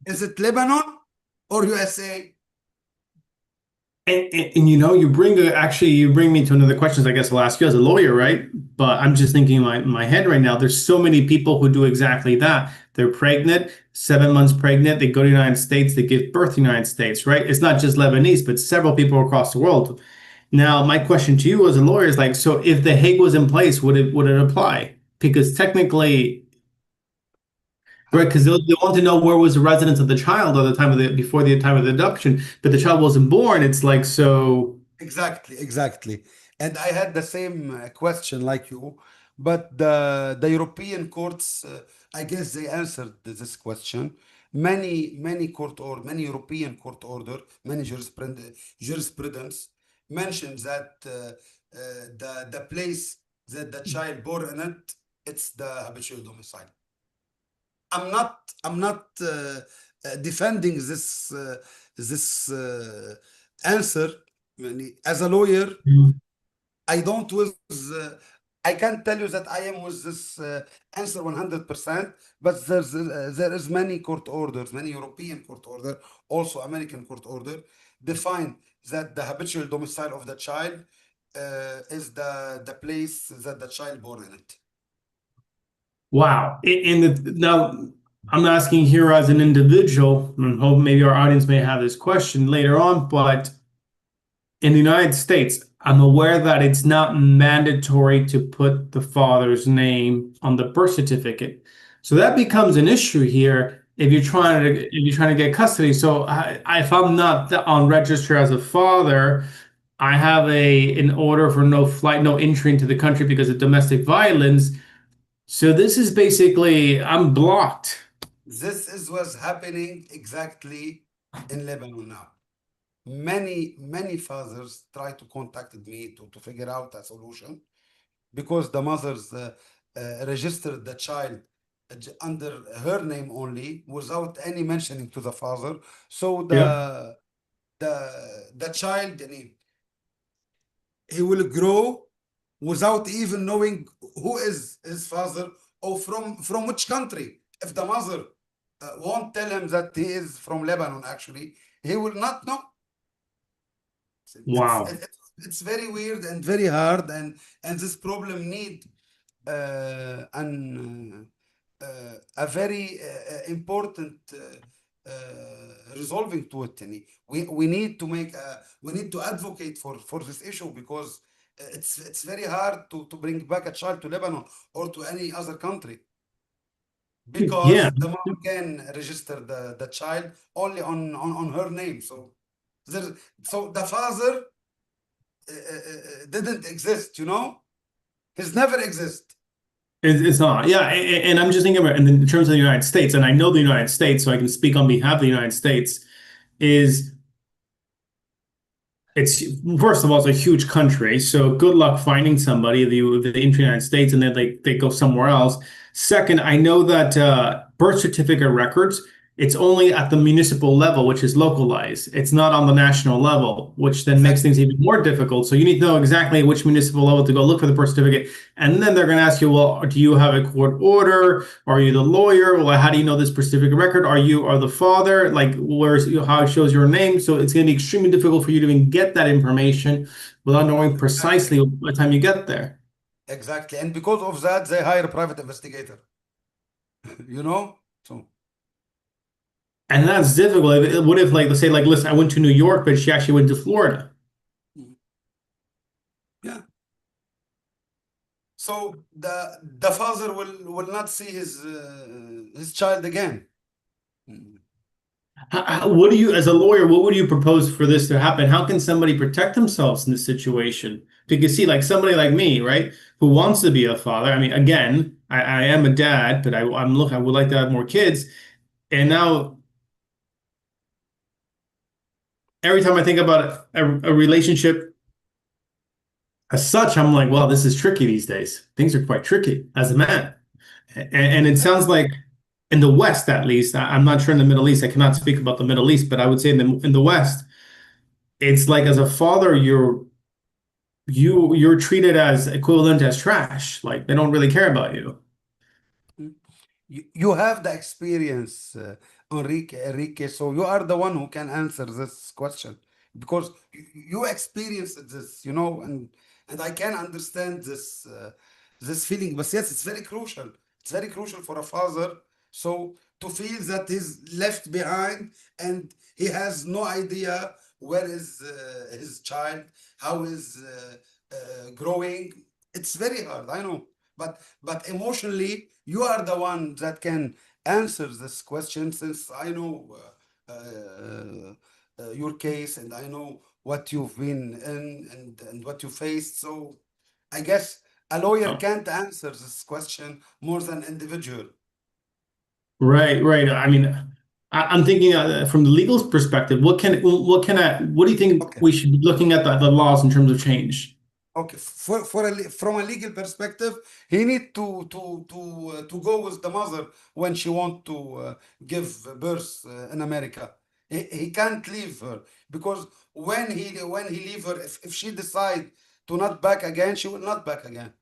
Is it Lebanon or USA? And you bring me to another question. I guess I'll ask you as a lawyer, right? But I'm just thinking in my head right now. There's so many people who do exactly that. They're pregnant, 7 months pregnant. They go to the United States. They give birth to the United States, right? It's not just Lebanese, but several people across the world. Now, my question to you as a lawyer is like, so if the Hague was in place, would it apply? Because technically, right, because they want to know where was the residence of the child at the time of the before the time of the adoption, but the child wasn't born. It's like so. Exactly, exactly. And I had the same question like you, but the European courts, I guess they answered this question. Many European court order, many jurisprudence mentions that the place that the child born in it, it's the habitual domicile. I'm not defending this answer. يعني as a lawyer, I don't with I can't tell you that I am with this answer 100%, but there is many court orders, many European court order, also American court order, define that the habitual domicile of the child is the place that the child born in it. Wow. Now, I'm asking here as an individual, and hope maybe our audience may have this question later on, but in the United States, I'm aware that it's not mandatory to put the father's name on the birth certificate. So that becomes an issue here if you're trying to get custody. So if I'm not on register as a father, I have an order for no flight, no entry into the country because of domestic violence. So this is basically I'm blocked. This is what's happening exactly in Lebanon now. Many fathers try to contact me to figure out a solution because the mothers registered the child under her name only without any mentioning to the father. So Yep. the child, he will grow without even knowing who is his father or from which country. If the mother won't tell him that he is from Lebanon, actually, he will not know. It's Wow. it's very weird and very hard, and this problem need a very important resolving to it. We need to we need to advocate for this issue because it's very hard to bring back a child to Lebanon or to any other country Yeah. because the mom can register the child only on her name. So there, so the father didn't exist, he's never exist. It's not. Yeah. And I'm just thinking about, and in terms of the United States, and I know the United States, so I can speak on behalf of the United States, is it's first of all, it's a huge country, so good luck finding somebody the United States, and then they go somewhere else. Second, I know that birth certificate records, it's only at the municipal level, which is localized. It's not on the national level, which then makes Exactly. things even more difficult. So you need to know exactly which municipal level to go look for the birth certificate, and then they're going to ask you, well, do you have a court order? Are you the lawyer? Well, how do you know this specific record? Are the father? Like, where's how it shows your name? So it's going to be extremely difficult for you to even get that information without knowing Exactly. precisely by the time you get there. Exactly. And because of that, they hire a private investigator, So, And that's difficult. What if, like, let's say, like, listen, I went to New York, but she actually went to Florida. mm, yeah. So the father will not see his child again. Mm. What do you, as a lawyer, what would you propose for this to happen? How can somebody protect themselves in this situation? Because see, like somebody like me, right, who wants to be a father. I mean, again, I am a dad, but I would like to have more kids. And now every time I think about a relationship as such, I'm like, well, this is tricky these days. Things are quite tricky as a man. And it sounds like in the West, at least, I'm not sure in the Middle East. I cannot speak about the Middle East, but I would say in the West, it's like as a father, you're treated as equivalent as trash. Like they don't really care about you. You have the experience, Enrique, so you are the one who can answer this question because you experienced this, and I can understand this feeling. But yes, it's very crucial. It's very crucial for a father, so to feel that he's left behind and he has no idea where is his child, how is growing. It's very hard, I know, but emotionally, you are the one that can answer this question, since I know your case, and I know what you've been in, and what you faced. So I guess a lawyer Oh, can't answer this question more than individual. right, right. I mean, I'm thinking from the legal perspective, what do you think Okay. we should be looking at the laws in terms of change? Okay, from a legal perspective, he need to go with the mother when she want to give birth in America. He can't leave her, because when he leave her, if she decide to not back again, she will not back again.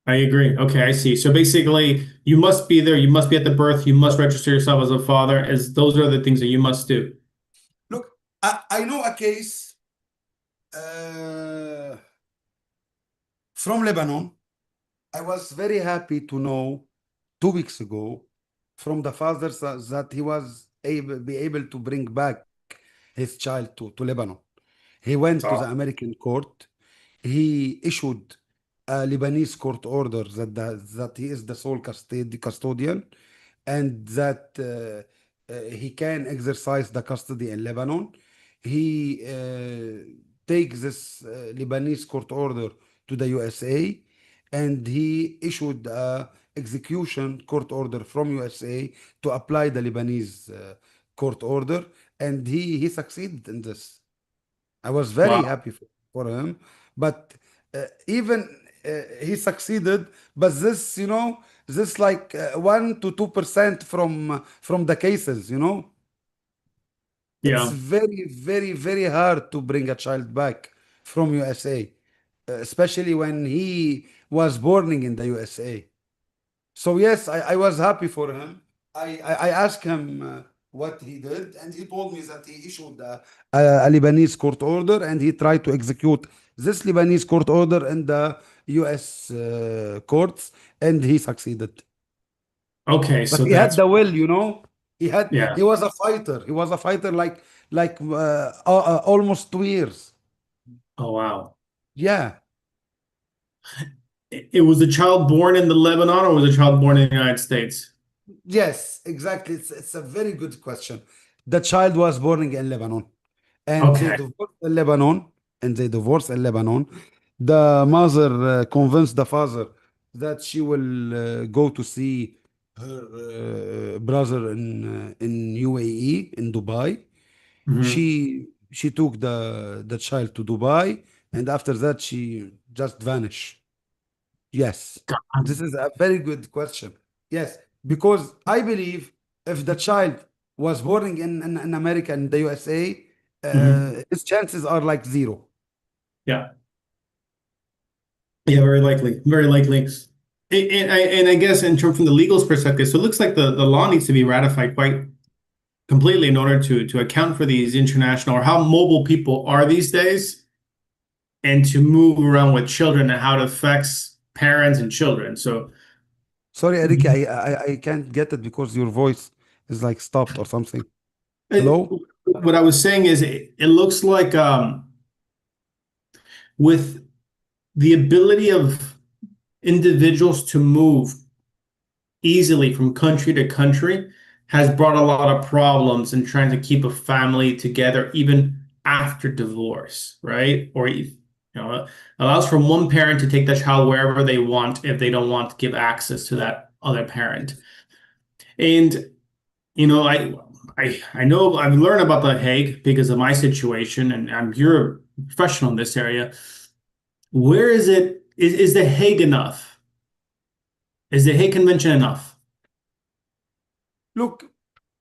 I agree. Okay, I see. So basically, you must be there. You must be at the birth. You must register yourself as a father. As those are the things that you must do. Look, I know a case uh, from Lebanon. I was very happy to know 2 weeks ago from the father that he was able to bring back his child to Lebanon. He went to the So, American court. He issued a Lebanese court order that he is the sole custodian, and that he can exercise the custody in Lebanon. He takes this Lebanese court order to the USA, and he issued a execution court order from USA to apply the Lebanese court order, and he succeeded in this. I was very wow. happy for him, but even he succeeded. But this, this like 1 to 2% from the cases. It's Yeah. very, very, very hard to bring a child back from USA, especially when he was born in the USA. So yes, I was happy for him. I asked him what he did, and he told me that he issued a Lebanese court order, and he tried to execute this Lebanese court order in the U.S. Courts, and he succeeded. Okay, But so he had that's the will. He yeah. was a fighter. He was a fighter like almost 2 years. Oh wow. Yeah. It was a child born in the Lebanon or was a child born in the United States? Yes, exactly. It's a very good question. The child was born in Lebanon, and they Okay. divorced in Lebanon, and they divorced in Lebanon. The mother convinced the father that she will go to see her brother in UAE, in Dubai. Hmm. She took the child to Dubai, and after that she just vanished. Yes, this is a very good question. Yes, because I believe if the child was born in America, in the USA, Hmm. his chances are like zero. Yeah. Yeah, very likely. Very likely. And I guess in terms from the legal's perspective, so it looks like the law needs to be ratified quite completely in order to account for these international or how mobile people are these days and to move around with children and how it affects parents and children. So Sorry, Eric, I can't get it because your voice is like stopped or something. it, Hello? what I was saying is it looks like with the ability of individuals to move easily from country to country has brought a lot of problems in trying to keep a family together even after divorce, right? Or allows for one parent to take the child wherever they want if they don't want to give access to that other parent. And you know, I know I've learned about the Hague because of my situation, and you're a professional in this area. Where is it? Is the Hague enough? Is the Hague Convention enough? Look,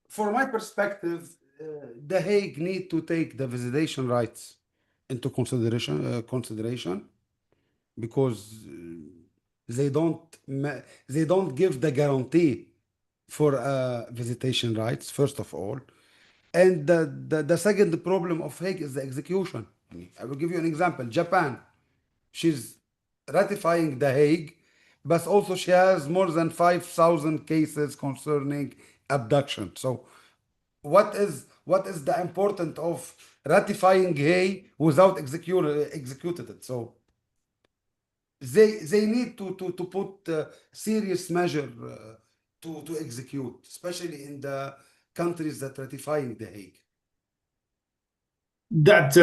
for my perspective, The Hague need to take the visitation rights into consideration, because they don't give the guarantee for visitation rights, first of all. And the second problem of Hague is the execution. I will give you an example. Japan, she's ratifying the Hague, but also she has more than 5,000 cases concerning abduction. So what is the importance of ratifying Hague without executed it. So they need to put serious measure to execute, especially in the countries that ratifying the Hague. That's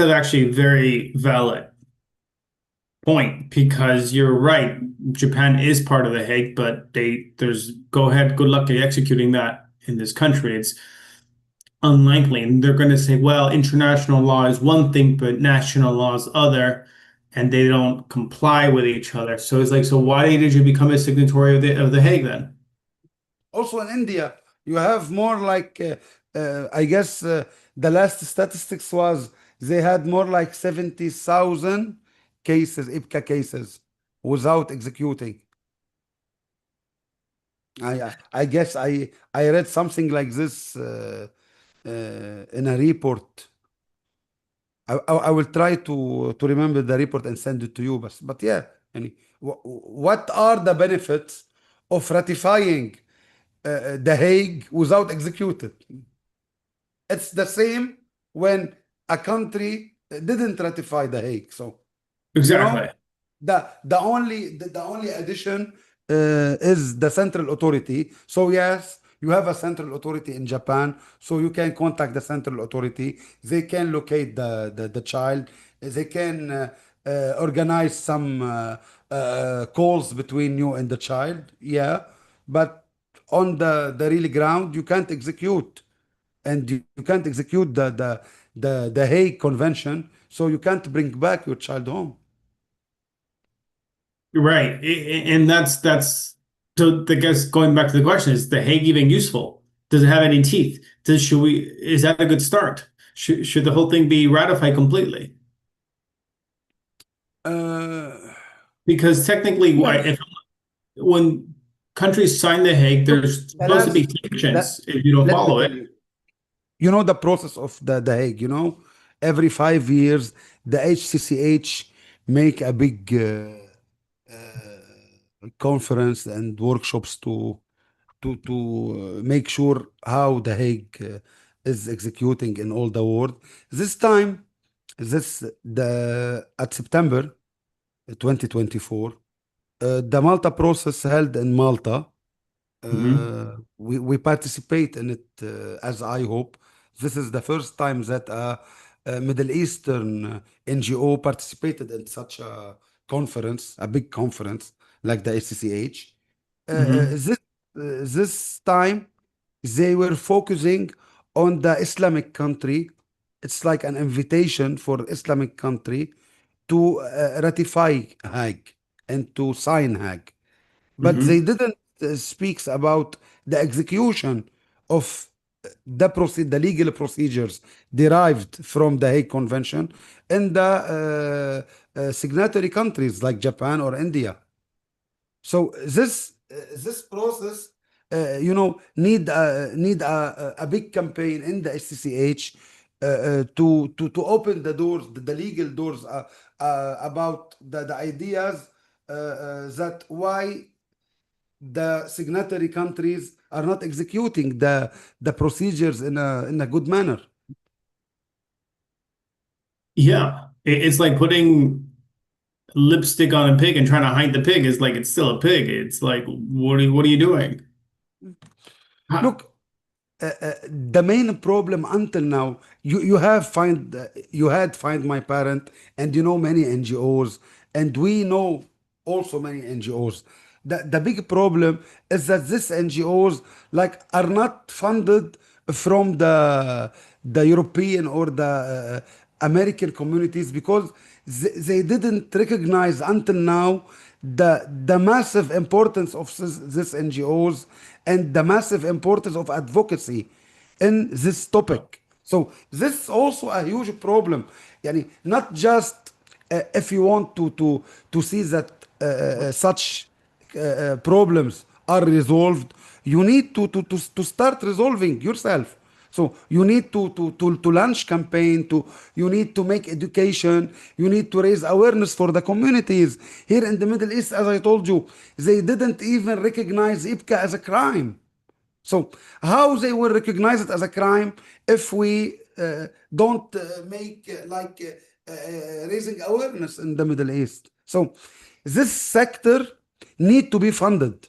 an actually very valid point because you're right. Japan is part of the Hague, but there's go ahead, good luck executing that in this country. It's unlikely. And they're going to say, well, international law is one thing, but national law is other, and they don't comply with each other. So it's like, so why did you become a signatory of the Hague then? Also in India, you have more like, I guess the last statistics was they had more like 70,000 cases, IPCA cases, without executing. I guess I read something like this in a report. I will try to remember the report and send it to you. But yeah, يعني, what are the benefits of ratifying the Hague without executed? It's the same when a country didn't ratify the Hague. So, you know, Exactly. the only addition is the central authority. So yes, you have a central authority in Japan, so you can contact the central authority. They can locate the child. They can organize some calls between you and the child. Yeah, but on the real ground, you can't execute, and you can't execute the Hague Convention, so you can't bring back your child home. Right. And that's so I guess going back to the question, is the Hague even useful? Does it have any teeth? Is that a good start? Should the whole thing be ratified completely? Uh, Because technically, well, if when countries sign the Hague, look, there's the supposed to be last, sanctions that, if you don't let me follow tell it. you, you know the process of the Hague, every 5 years, the HCCH make a big conference and workshops to make sure how the Hague is executing in all the world. This time, this the at September 2024, the Malta process held in Malta. Hmm. We participate in it as iHOPE. This is the first time that a Middle Eastern NGO participated in such a conference, a big conference like the ACCH. Hmm. This time they were focusing on the Islamic country. It's like an invitation for Islamic country to ratify Hague and to sign Hague, but they Hmm. didn't speaks about the execution of the legal procedures derived from the Hague Convention in the signatory countries like Japan or India. So this process, need a big campaign in the SCCH to open the doors, the legal doors about the ideas that why the signatory countries are not executing the procedures in a good manner. Yeah. It's like putting lipstick on a pig and trying to hide the pig is like it's still a pig. It's like what are you doing? Huh. Look, the main problem until now, you had find my parent, and many NGOs, and we know also many NGOs. The big problem is that these NGOs like are not funded from the European or the American communities, because they didn't recognize until now the massive importance of this NGOs and the massive importance of advocacy in this topic. So this is also a huge problem. Yani not just if you want to see that such problems are resolved, you need to start resolving yourself. So you need to launch campaign, you need to make education, you need to raise awareness for the communities. Here in the Middle East, as I told you, they didn't even recognize IPCA as a crime. So how they will recognize it as a crime if we don't make raising awareness in the Middle East? So this sector need to be funded.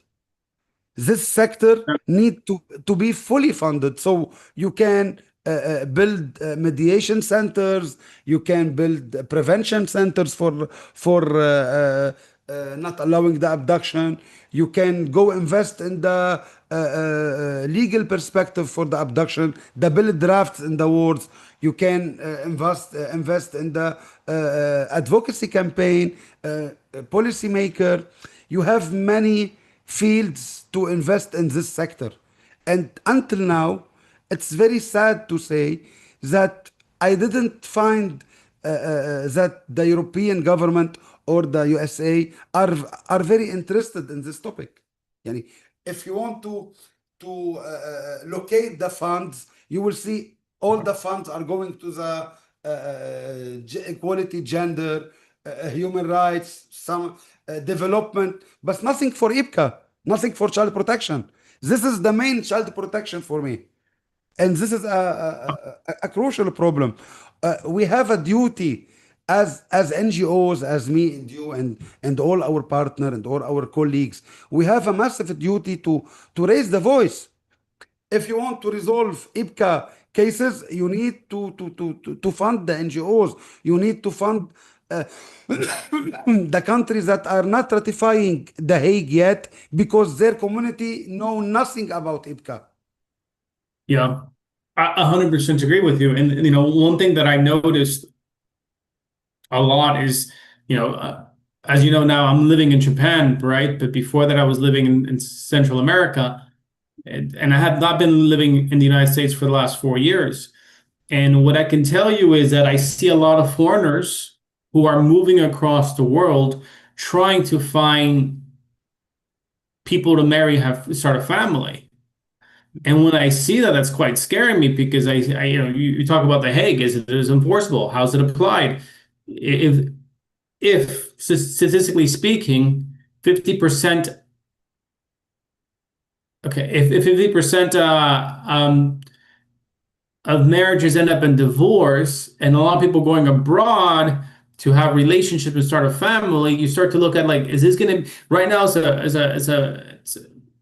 This sector need to be fully funded, so you can build mediation centers, you can build prevention centers for not allowing the abduction. You can go invest in the legal perspective for the abduction, the bill drafts in the words. You can invest in the advocacy campaign, policy maker. You have many fields to invest in this sector. And until now, it's very sad to say that I didn't find that the European government or the USA are very interested in this topic. Yani, if you want to locate the funds, you will see all the funds are going to the equality, gender, human rights, some development, but nothing for IPCA, nothing for child protection. This is the main child protection for me. And this is a crucial problem. We have a duty as NGOs, as me and you and all our partner and all our colleagues. We have a massive duty to raise the voice. If you want to resolve IPCA cases, you need to fund the NGOs. You need to fund the countries that are not ratifying the Hague yet because their community know nothing about IPCA. Yeah, I 100% agree with you. And one thing that I noticed a lot is, as you know now, I'm living in Japan, right? But before that, I was living in Central America, and I have not been living in the United States for the last 4 years. And what I can tell you is that I see a lot of foreigners who are moving across the world trying to find people to marry, start a family. And when I see that, that's quite scaring me because you talk about the Hague, is it is enforceable? How's it applied? If statistically speaking, 50%, okay, if 50% of marriages end up in divorce, and a lot of people going abroad to have relationships and start a family, you start to look at like, is this going to right now?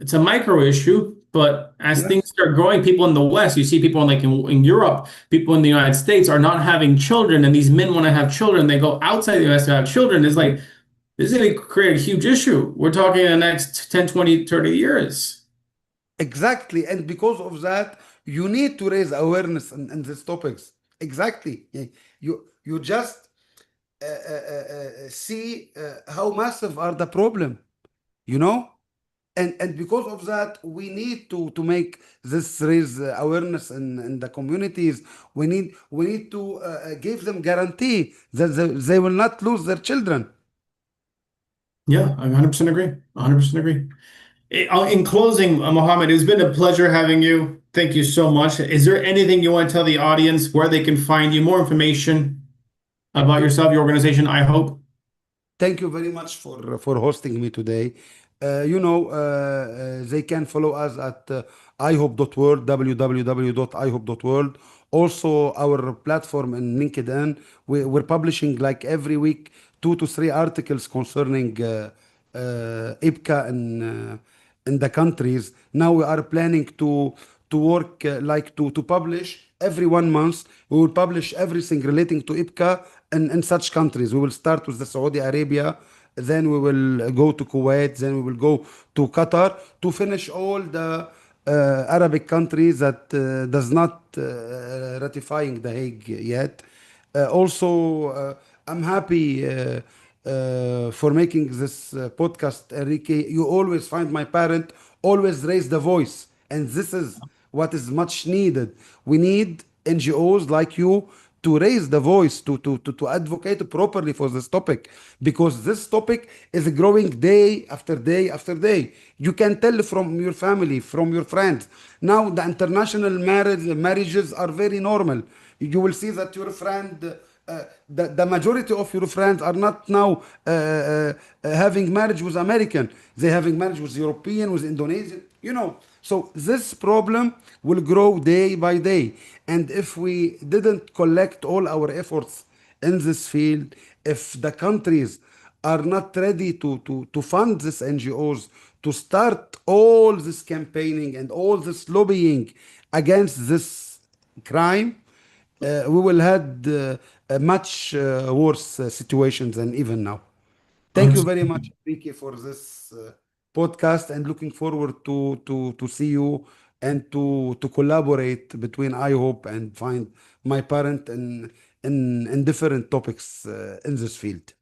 It's a micro issue, but as things start growing, people in the West, you see people in Europe, people in the United States are not having children, and these men want to have children. They go outside the US to have children. It's like, this is going to create a huge issue. We're talking in the next 10, 20, 30 years. Exactly. And because of that, you need to raise awareness in these topics. Exactly. You just see how massive are the problem, you know? And because of that, we need to make this raise awareness in the communities. We need to give them guarantee that they will not lose their children. Yeah, I 100% agree. 100% agree. In closing, Mohammed, it's been a pleasure having you. Thank you so much. Is there anything you want to tell the audience where they can find you, more information about yourself, your organization, iHOPE? Thank you very much for hosting me today. They can follow us at iHOPE.world, www.ihope.world. Also, our platform in LinkedIn, we're publishing like every week 2 to 3 articles concerning IPCA in the countries. Now we are planning to work like to publish every 1 month. We will publish everything relating to IPCA in such countries. We will start with the Saudi Arabia, then we will go to Kuwait, then we will go to Qatar to finish all the Arabic countries that does not ratifying the Hague yet. Also, I'm happy for making this podcast, Enrique. You always find my parent, always raise the voice. And this is what is much needed. We need NGOs like you to raise the voice, to advocate properly for this topic, because this topic is growing day after day after day. You can tell from your family, from your friends. Now the international marriages are very normal. You will see that your friend the majority of your friends are not now having marriage with American. They having marriage with European, with Indonesian, you know. So this problem will grow day by day. And if we didn't collect all our efforts in this field, if the countries are not ready to fund these NGOs, to start all this campaigning and all this lobbying against this crime, we will had a much worse situations than even now. Thank you very much, Vicky, for this podcast, and looking forward to see you and to collaborate between iHope and find my parent in different topics in this field.